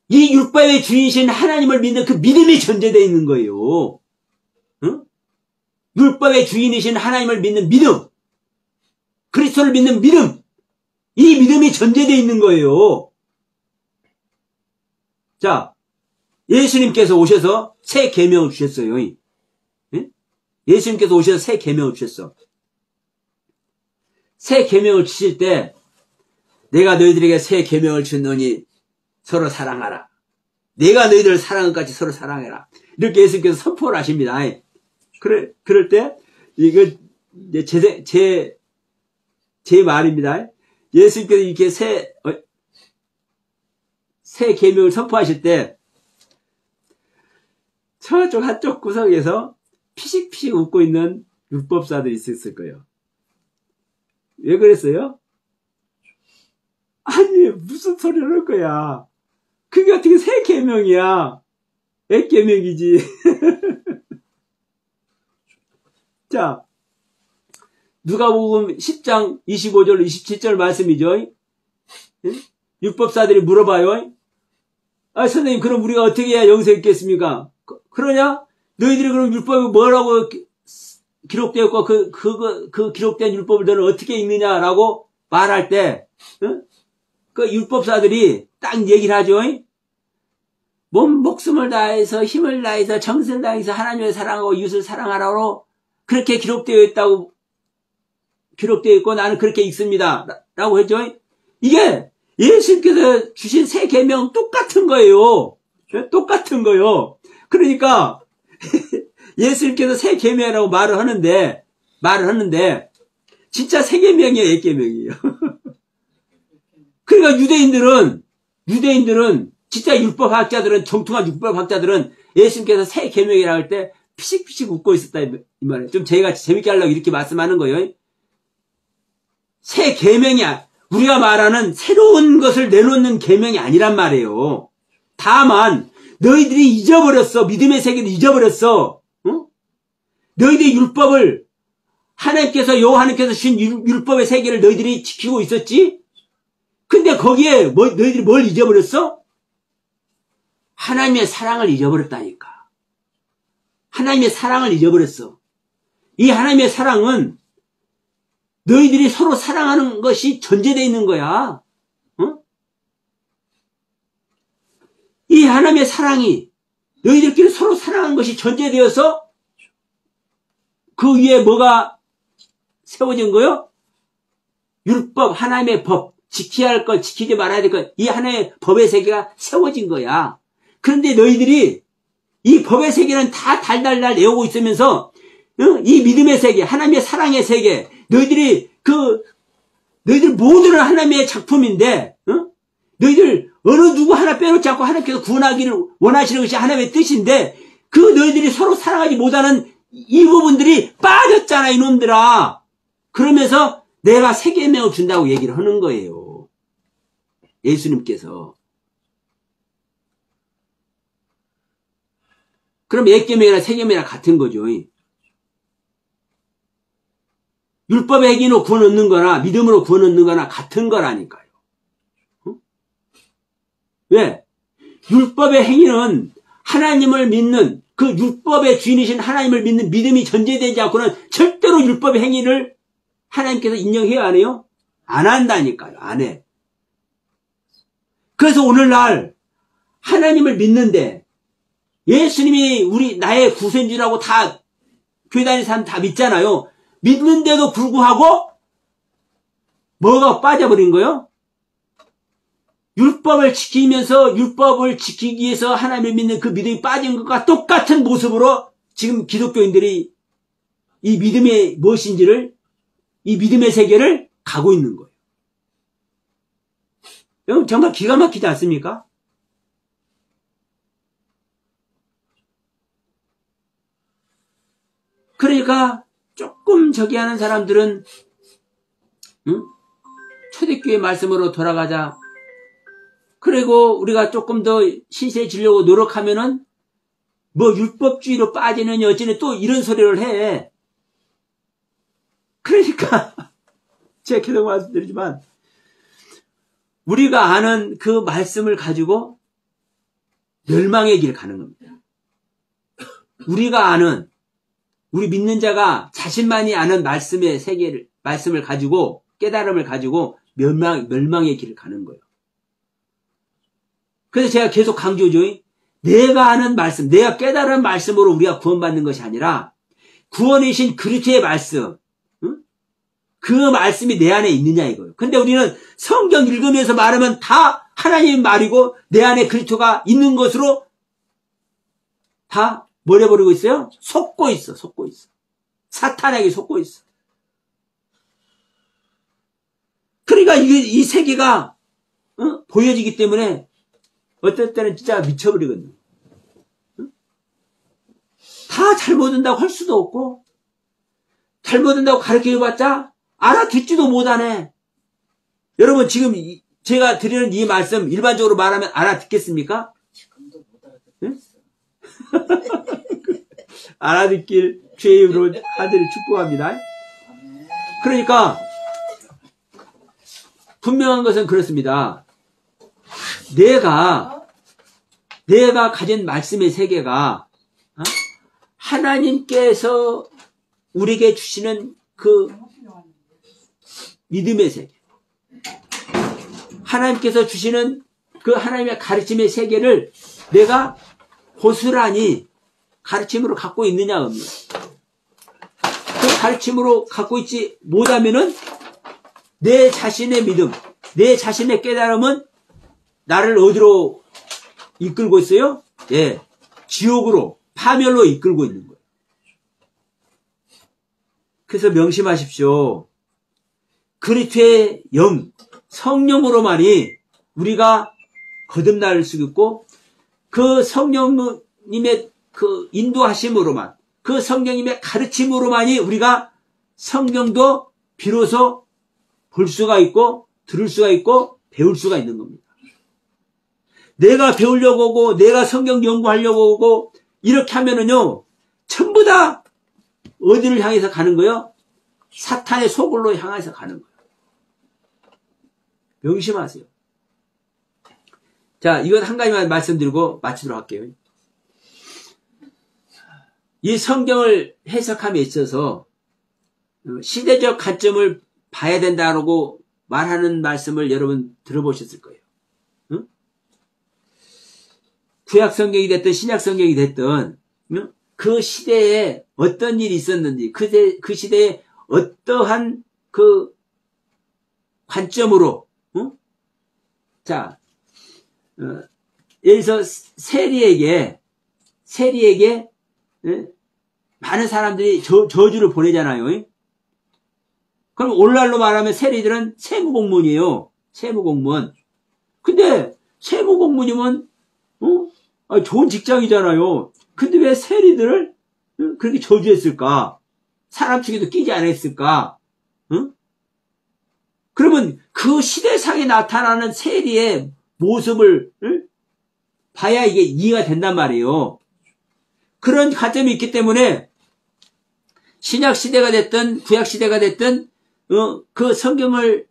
이 율법의 주인이신 하나님을 믿는 그 믿음이 전제되어 있는 거예요. 응? 율법의 주인이신 하나님을 믿는 믿음, 그리스도를 믿는 믿음, 이 믿음이 전제되어 있는 거예요. 자, 예수님께서 오셔서 새 계명을 주셨어요. 응? 예수님께서 오셔서 새 계명을 주셨어. 새 계명을 주실 때 내가 너희들에게 새 계명을 주노니 서로 사랑하라. 내가 너희들을 사랑한 것 같이 서로 사랑해라. 이렇게 예수님께서 선포를 하십니다. 그럴 때 이거 제 말입니다. 예수님께서 이렇게 새 계명을 선포하실 때 저쪽 한쪽 구석에서 피식피식 웃고 있는 율법사들이 있었을 거예요. 왜 그랬어요? 아니, 무슨 소리를 할 거야. 그게 어떻게 새 계명이야. 액계명이지. 자, 누가복음 10장 25절 27절 말씀이죠. 율법사들이 물어봐요. 아, 선생님, 그럼 우리가 어떻게 해야 영생 있겠습니까? 그러냐? 너희들이 그럼 율법이 뭐라고 기록되어 있고 그 기록된 율법을 너는 어떻게 읽느냐라고 말할 때, 그 율법사들이 딱 얘기를 하죠. 목숨을 다해서 힘을 다해서 정성을 다해서 하나님을 사랑하고 이웃을 사랑하라고 그렇게 기록되어 있고 나는 그렇게 읽습니다. 라고 했죠. 이게 예수님께서 주신 새 계명 똑같은 거예요. 똑같은 거요. 그러니까 예수님께서 새 계명이라고 말을 하는데 진짜 새 계명이에요, 옛 계명이에요. 그러니까 유대인들은 진짜 율법학자들은, 정통한 율법학자들은 예수님께서 새 계명이라고 할 때 피식피식 웃고 있었다 이 말이에요. 좀 저희같이 재밌게 하려고 이렇게 말씀하는 거예요. 새 계명이야. 우리가 말하는 새로운 것을 내놓는 계명이 아니란 말이에요. 다만 너희들이 잊어버렸어. 믿음의 세계를 잊어버렸어. 응? 너희들이 율법을 여호와님께서 주신 율법의 세계를 너희들이 지키고 있었지? 근데 거기에 너희들이 뭘 잊어버렸어? 하나님의 사랑을 잊어버렸다니까. 하나님의 사랑을 잊어버렸어. 이 하나님의 사랑은 너희들이 서로 사랑하는 것이 전제되어 있는 거야. 어? 이 하나님의 사랑이 너희들끼리 서로 사랑하는 것이 전제되어서 그 위에 뭐가 세워진 거요? 율법, 하나님의 법, 지켜야 할 것, 지키지 말아야 될 것, 이 하나의 법의 세계가 세워진 거야. 그런데 너희들이 이 법의 세계는 다 달달달 내오고 있으면서 이 믿음의 세계, 하나님의 사랑의 세계, 너희들 모두는 하나님의 작품인데, 너희들 어느 누구 하나 빼놓지 않고 하나님께서 구원하기를 원하시는 것이 하나님의 뜻인데, 그 너희들이 서로 사랑하지 못하는 이 부분들이 빠졌잖아, 이놈들아. 그러면서 내가 세 계명을 준다고 얘기를 하는 거예요. 예수님께서. 그럼 몇 계명이나 세 계명이나 같은 거죠. 율법의 행위로 구원 얻는 거나 믿음으로 구원 얻는 거나 같은 거라니까요. 왜? 율법의 행위는 하나님을 믿는 그 율법의 주인이신 하나님을 믿는 믿음이 전제되지 않고는 절대로 율법의 행위를 하나님께서 인정해야 안 해요? 안 한다니까요. 안 해. 그래서 오늘날 하나님을 믿는데 예수님이 나의 구세주라고 다 교회 다니는 사람 다 믿잖아요. 믿는데도 불구하고 뭐가 빠져버린 거예요? 율법을 지키면서 율법을 지키기 위해서 하나님을 믿는 그 믿음이 빠진 것과 똑같은 모습으로 지금 기독교인들이 이 믿음의 무엇인지를, 이 믿음의 세계를 가고 있는 거예요. 여러분 정말 기가 막히지 않습니까? 그러니까 조금 저기 하는 사람들은 초대교회 말씀으로 돌아가자. 그리고 우리가 조금 더 신세해지려고 노력하면은 뭐 율법주의로 빠지느니 어찌니 또 이런 소리를 해. 그러니까 제가 계속 말씀드리지만 우리가 아는 그 말씀을 가지고 멸망의 길 가는 겁니다. 우리가 아는, 우리 믿는 자가 자신만이 아는 말씀의 세계를, 말씀을 가지고, 깨달음을 가지고 멸망의 길을 가는 거예요. 그래서 제가 계속 강조죠. 내가 아는 말씀, 내가 깨달은 말씀으로 우리가 구원받는 것이 아니라 구원이신 그리스도의 말씀, 그 말씀이 내 안에 있느냐 이거예요. 근데 우리는 성경 읽으면서 말하면 다 하나님의 말이고 내 안에 그리스도가 있는 것으로 다 뭘 해버리고 있어요? 속고 있어. 사탄에게 속고 있어. 그러니까 이 세계가 보여지기 때문에 어떨 때는 진짜 미쳐버리거든요. 다 잘못한다고 할 수도 없고 잘못한다고 가르쳐봤자 알아듣지도 못하네. 여러분 지금 제가 드리는 이 말씀 일반적으로 말하면 알아듣겠습니까? 지금도 못 알아듣겠어. 네? 알아듣길 주의 이름으로 하늘을 축복합니다. 그러니까 분명한 것은 그렇습니다. 내가 가진 말씀의 세계가 하나님께서 우리에게 주시는 그 믿음의 세계, 하나님께서 주시는 그 하나님의 가르침의 세계를 내가 고스란히 가르침으로 갖고 있느냐 없느냐. 그 가르침으로 갖고 있지 못하면은 내 자신의 믿음, 내 자신의 깨달음은 나를 어디로 이끌고 있어요? 예, 지옥으로, 파멸로 이끌고 있는 거예요. 그래서 명심하십시오. 그리스도의 영, 성령으로만이 우리가 거듭날 수 있고 그 성령님의 그 인도하심으로만, 그 성령님의 가르침으로만이 우리가 성경도 비로소 볼 수가 있고 들을 수가 있고 배울 수가 있는 겁니다. 내가 배우려고 하고 내가 성경 연구하려고 하고 이렇게 하면은요 전부 다 어디를 향해서 가는 거예요? 사탄의 소굴로 향해서 가는 거예요. 명심하세요. 자, 이건 한 가지만 말씀드리고 마치도록 할게요. 이 성경을 해석함에 있어서 시대적 관점을 봐야 된다고 말하는 말씀을 여러분 들어보셨을 거예요. 응? 구약 성경이 됐든 신약 성경이 됐든 그 시대에 어떤 일이 있었는지 그 시대에 어떠한 그 관점으로 자 예를 들어서 세리에게 예? 많은 사람들이 저주를 보내잖아요. 그럼 오늘날로 말하면 세리들은 세무공무원이에요. 세무공무원. 근데 세무공무원이면 좋은 직장이잖아요. 근데 왜 세리들을 그렇게 저주했을까? 사람 중에도 끼지 않았을까? 그러면 그 시대상에 나타나는 세리의 모습을 봐야 이게 이해가 된단 말이에요. 그런 관점이 있기 때문에 신약 시대가 됐든 구약 시대가 됐든 그 성경을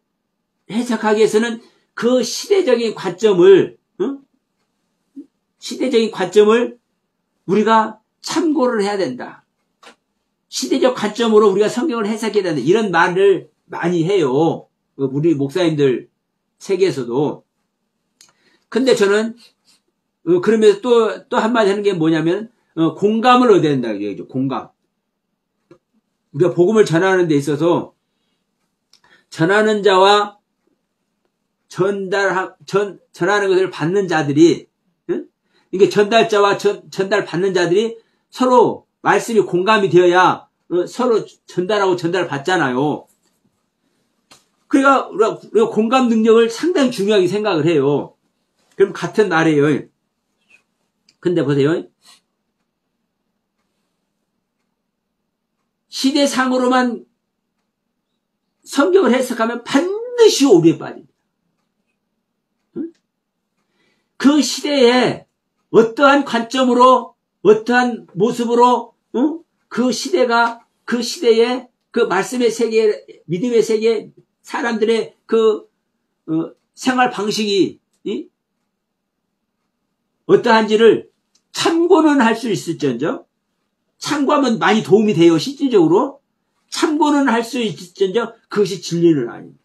해석하기 위해서는 그 시대적인 관점을 우리가 참고를 해야 된다. 시대적 관점으로 우리가 성경을 해석해야 된다. 이런 말을 많이 해요. 우리 목사님들 세계에서도. 근데 저는 그러면서 또 한마디 하는 게 뭐냐면 공감을 얻어야 된다. 얘기죠. 공감. 우리가 복음을 전하는 데 있어서 전하는 자와 전하는 것을 받는 자들이, 이게 전달자와 전달 받는 자들이 서로 말씀이 공감이 되어야 서로 전달하고 전달을 받잖아요. 그러니까 우리가 공감 능력을 상당히 중요하게 생각을 해요. 그럼 같은 말이에요. 근데 보세요. 시대상으로만 성경을 해석하면 반드시 오류에 빠집니다. 그 시대에 어떠한 관점으로, 어떠한 모습으로, 그 시대에 그 말씀의 세계, 믿음의 세계, 사람들의 생활 방식이, 어떠한지를 참고는 할 수 있을지언정, 참고하면 많이 도움이 돼요, 실질적으로. 참고는 할 수 있을지언정, 그것이 진리는 아닙니다.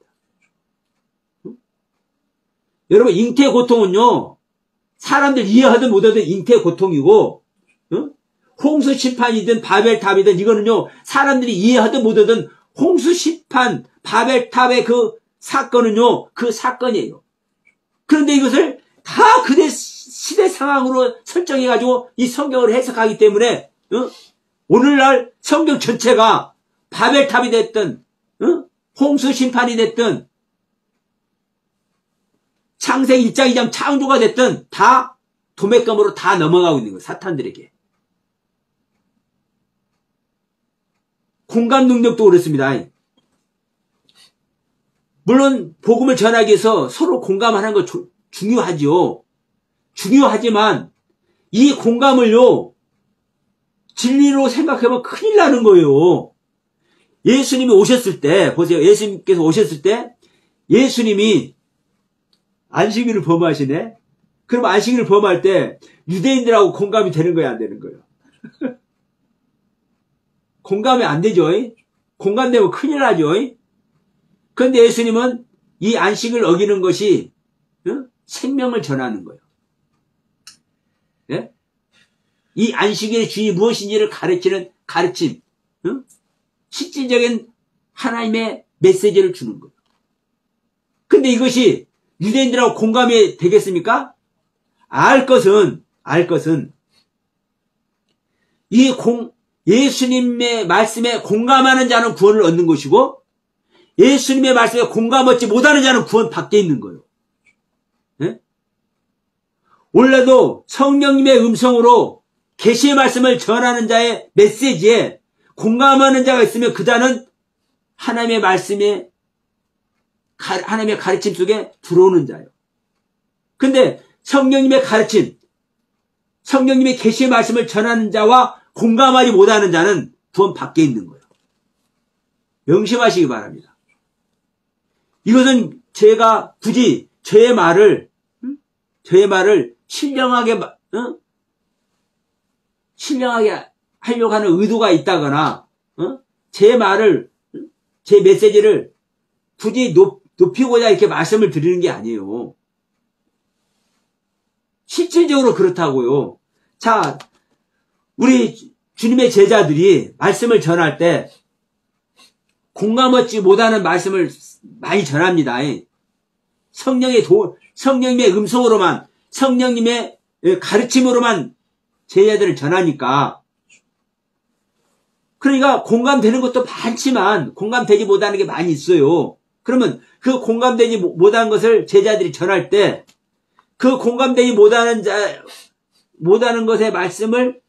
여러분, 잉태의 고통은요, 사람들 이해하든 못하든 잉태의 고통이고, 홍수 심판이든 바벨탑이든 이거는요, 사람들이 이해하든 못하든 홍수 심판, 바벨탑의 그 사건은요, 그 사건이에요. 그런데 이것을 다 그대 시대 상황으로 설정해가지고 이 성경을 해석하기 때문에, 오늘날 성경 전체가 바벨탑이 됐든, 홍수 심판이 됐든, 창세기 1장 2장 창조가 됐든 다 도매감으로 다 넘어가고 있는 거예요. 사탄들에게. 공감 능력도 그렇습니다. 물론 복음을 전하기 위해서 서로 공감하는 거 중요하죠. 중요하지만 이 공감을요, 진리로 생각하면 큰일 나는 거예요. 예수님이 오셨을 때, 보세요. 예수님께서 오셨을 때 예수님이 안식일을 범하시네? 그럼 안식일을 범할 때 유대인들하고 공감이 되는 거야, 안 되는 거예요? 공감이 안 되죠? 공감되면 큰일 나죠? 그런데 예수님은 이 안식을 어기는 것이 생명을 전하는 거예요. 예? 이 안식일의 주인이 무엇인지를 가르치는 가르침, 실질적인 하나님의 메시지를 주는 거예요. 근데 이것이 유대인들하고 공감이 되겠습니까? 알 것은 예수님의 말씀에 공감하는 자는 구원을 얻는 것이고, 예수님의 말씀에 공감 얻지 못하는 자는 구원 밖에 있는 거예요. 네? 원래도 성령님의 음성으로 계시의 말씀을 전하는 자의 메시지에 공감하는 자가 있으면 그 자는 하나님의 말씀에, 하나님의 가르침 속에 들어오는 자예요. 근데 성령님의 가르침, 성령님의 계시의 말씀을 전하는 자와 공감하지 못하는 자는 구원 밖에 있는 거예요. 명심하시기 바랍니다. 이것은 제가 굳이 저의 말을 신령하게 하려고 하는 의도가 있다거나, 제 메시지를 굳이 높이고자 이렇게 말씀을 드리는 게 아니에요. 실질적으로 그렇다고요. 자, 우리 주님의 제자들이 말씀을 전할 때 공감 얻지 못하는 말씀을 많이 전합니다. 성령님의 음성으로만, 성령님의 가르침으로만 제자들을 전하니까. 그러니까 공감되는 것도 많지만 공감되지 못하는 게 많이 있어요. 그러면 그 공감되지 못한 것을 제자들이 전할 때 그 공감되지 못하는 것의 말씀을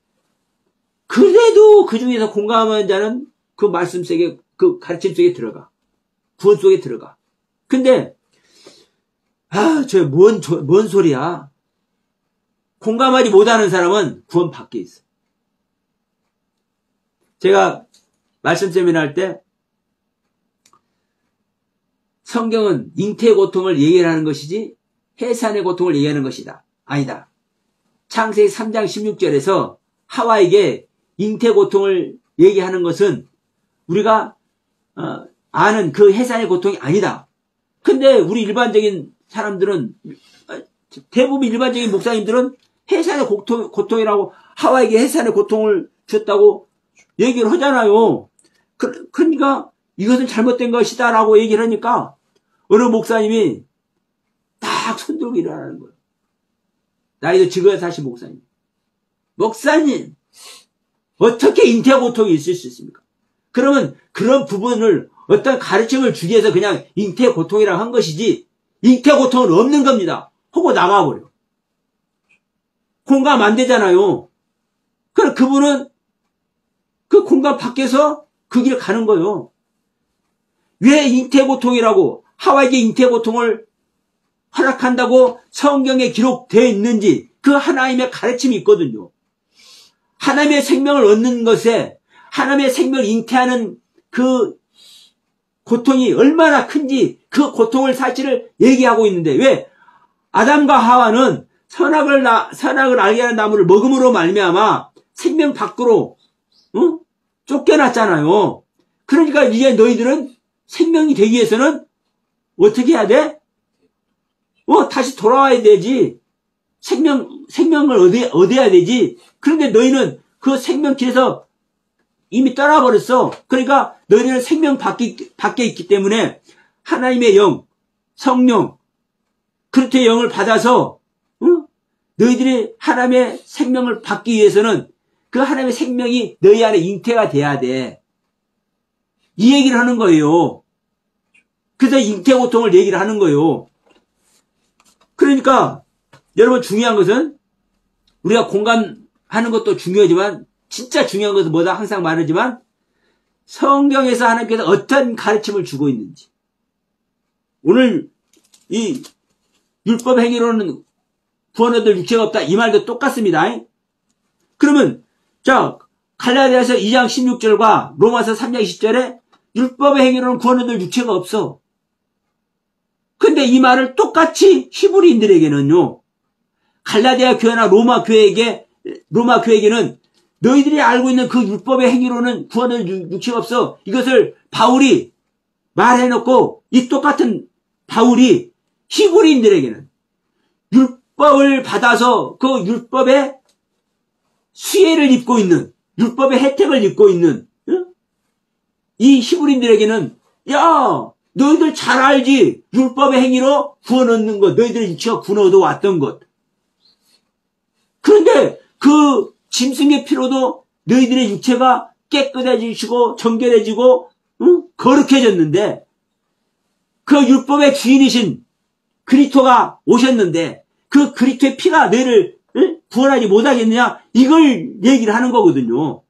그래도 그 중에서 공감하는 자는 그 말씀 속에, 그 가르침 속에 들어가. 구원 속에 들어가. 근데, 뭔 소리야. 공감하지 못하는 사람은 구원 밖에 있어. 제가 말씀 세미나 할 때, 성경은 잉태의 고통을 얘기하는 것이지, 해산의 고통을 얘기하는 것이다. 아니다. 창세기 3장 16절에서 하와에게 잉태 고통을 얘기하는 것은 우리가 아는 그 해산의 고통이 아니다. 근데 우리 일반적인 사람들은, 대부분 일반적인 목사님들은 해산의 고통이라고, 하와에게 해산의 고통을 줬다고 얘기를 하잖아요. 그러니까 이것은 잘못된 것이다 라고 얘기를 하니까 어느 목사님이 딱 손들고 일어나는 거예요. 나이도 지금 사실 목사님. 목사님, 어떻게 잉태 고통이 있을 수 있습니까? 그러면 그런 부분을 어떤 가르침을 주기 위해서 그냥 잉태 고통이라고 한 것이지, 잉태 고통은 없는 겁니다. 하고 나가버려. 공감 안 되잖아요. 그럼 그분은 그 공감 밖에서 그 길을 가는 거예요. 왜 잉태 고통이라고, 하와에게 잉태 고통을 허락한다고 성경에 기록되어 있는지 그 하나님의 가르침이 있거든요. 하나님의 생명을 얻는 것에, 하나님의 생명을 잉태하는 그 고통이 얼마나 큰지 그 고통을 사실을 얘기하고 있는데, 왜 아담과 하와는 선악을 알게 하는 나무를 먹음으로 말미암아 생명 밖으로 쫓겨났잖아요. 그러니까 이제 너희들은 생명이 되기 위해서는 어떻게 해야 돼? 다시 돌아와야 되지. 생명을 얻어야 되지. 그런데 너희는 그 생명길에서 이미 떠나버렸어. 그러니까 너희는 생명 밖에 있기 때문에 하나님의 영, 성령, 그리스도의 영을 받아서 너희들이 하나님의 생명을 받기 위해서는 그 하나님의 생명이 너희 안에 잉태가 돼야 돼. 이 얘기를 하는 거예요. 그래서 잉태 고통을 얘기를 하는 거예요. 그러니까 여러분, 중요한 것은 우리가 공감하는 것도 중요하지만 진짜 중요한 것은 뭐다 항상 말하지만 성경에서 하나님께서 어떤 가르침을 주고 있는지. 오늘 이 율법 행위로는 구원 얻을 육체가 없다, 이 말도 똑같습니다. 그러면 자, 갈라디아서 2장 16절과 로마서 3장 20절에 율법의 행위로는 구원 얻을 육체가 없어. 근데 이 말을 똑같이 히브리인들에게는요, 갈라디아 교회나 로마 교회에게는 너희들이 알고 있는 그 율법의 행위로는 구원 얻을 육체가 없어. 이것을 바울이 말해놓고, 이 똑같은 바울이 히브리인들에게는 율법을 받아서 그 율법의 수혜를 입고 있는, 율법의 혜택을 입고 있는 이 히브리인들에게는, 야, 너희들 잘 알지? 율법의 행위로 구원 얻는 것, 너희들의 육체가 구원 얻어 왔던 것. 그런데 그 짐승의 피로도 너희들의 육체가 깨끗해지시고 정결해지고 거룩해졌는데, 그 율법의 주인이신 그리스도가 오셨는데 그 그리스도의 피가 너희를 구원하지 못하겠느냐, 이걸 얘기를 하는 거거든요.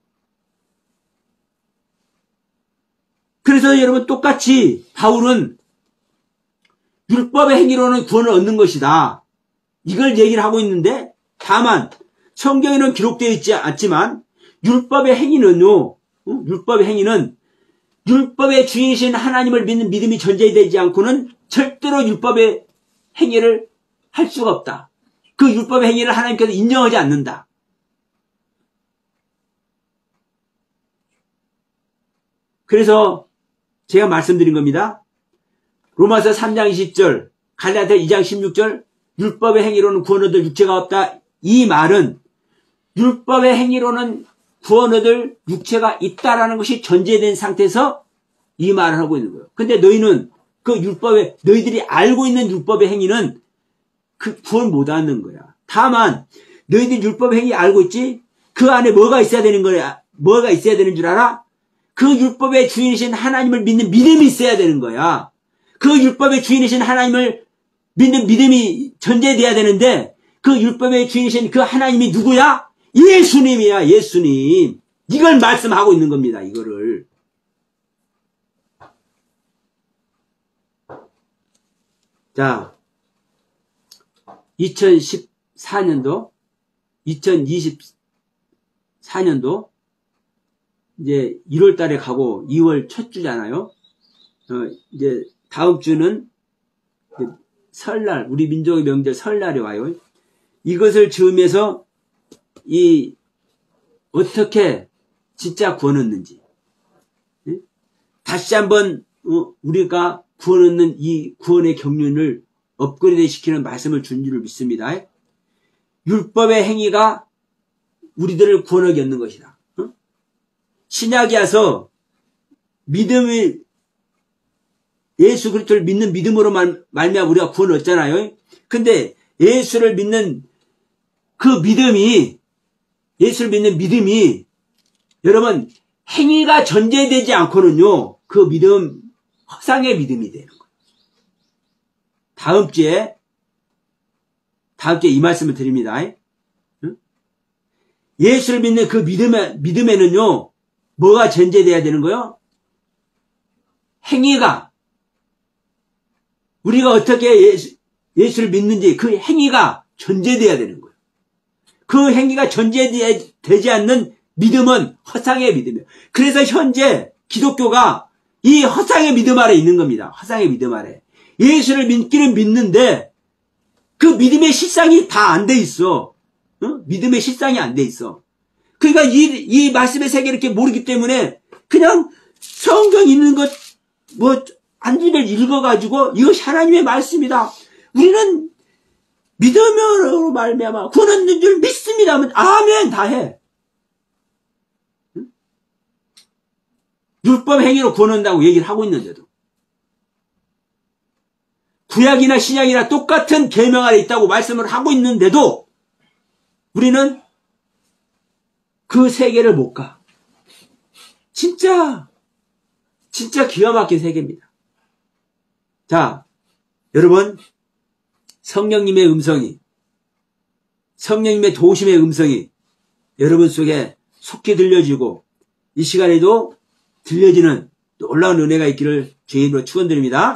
그래서 여러분, 똑같이 바울은 율법의 행위로는 구원을 얻는 것이다, 이걸 얘기를 하고 있는데, 다만 성경에는 기록되어 있지 않지만 율법의 행위는요, 율법의 행위는 율법의 주인이신 하나님을 믿는 믿음이 전제되지 않고는 절대로 율법의 행위를 할 수가 없다. 그 율법의 행위를 하나님께서 인정하지 않는다. 그래서 제가 말씀드린 겁니다. 로마서 3장 20절, 갈라디아 2장 16절, 율법의 행위로는 구원 얻을 육체가 없다. 이 말은 율법의 행위로는 구원 얻을 육체가 있다라는 것이 전제된 상태에서 이 말을 하고 있는 거예요. 근데 너희는 그 율법의, 너희들이 알고 있는 율법의 행위는 그 구원 못 얻는 거야. 다만 너희들 율법 행위 알고 있지? 그 안에 뭐가 있어야 되는 거야? 뭐가 있어야 되는 줄 알아? 그 율법의 주인이신 하나님을 믿는 믿음이 있어야 되는 거야. 그 율법의 주인이신 하나님을 믿는 믿음이 전제돼야 되는데 그 율법의 주인이신 그 하나님이 누구야? 예수님이야. 예수님. 이걸 말씀하고 있는 겁니다. 이거를. 자, 2014년도 2024년도 이제 1월 달에 가고 2월 첫 주잖아요. 이제 다음 주는 설날, 우리 민족의 명절 설날이 와요. 이것을 즈음해서 어떻게 진짜 구원 얻는지, 다시 한번 우리가 구원 얻는 이 구원의 경륜을 업그레이드 시키는 말씀을 준 줄을 믿습니다. 율법의 행위가 우리들을 구원하게 얻는 것이다. 신약에 와서 믿음을, 예수 그리스도를 믿는 믿음으로 말미암아 우리가 구원 얻잖아요. 근데 예수를 믿는 그 믿음이, 예수를 믿는 믿음이 여러분 행위가 전제되지 않고는요, 그 믿음 허상의 믿음이 되는 거예요. 다음 주에 이 말씀을 드립니다. 예수를 믿는 그 믿음에는요, 뭐가 전제돼야 되는 거요? 행위가, 우리가 어떻게 예수를 믿는지 그 행위가 전제돼야 되는 거예요. 그 행위가 전제되지 않는 믿음은 허상의 믿음이에요. 그래서 현재 기독교가 이 허상의 믿음 아래 있는 겁니다. 허상의 믿음 아래. 예수를 믿기는 믿는데 그 믿음의 실상이 다 안 돼 있어. 믿음의 실상이 안 돼 있어. 그러니까 이 말씀의 세계를 이렇게 모르기 때문에 그냥 성경 있는 것 안지를 읽어가지고 이것이 하나님의 말씀이다. 우리는 믿음으로 말미암아 구원 얻는 줄 믿습니다 하면 아멘 다 해. 율법 행위로 구원 얻는다고 얘기를 하고 있는데도 구약이나 신약이나 똑같은 계명 아래 있다고 말씀을 하고 있는데도 우리는 그 세계를 못 가. 진짜 기가 막힌 세계입니다. 자, 여러분, 성령님의 음성이, 성령님의 도우심의 음성이 여러분 속에 속히 들려지고 이 시간에도 들려지는 놀라운 은혜가 있기를 주의 이름으로 축원드립니다.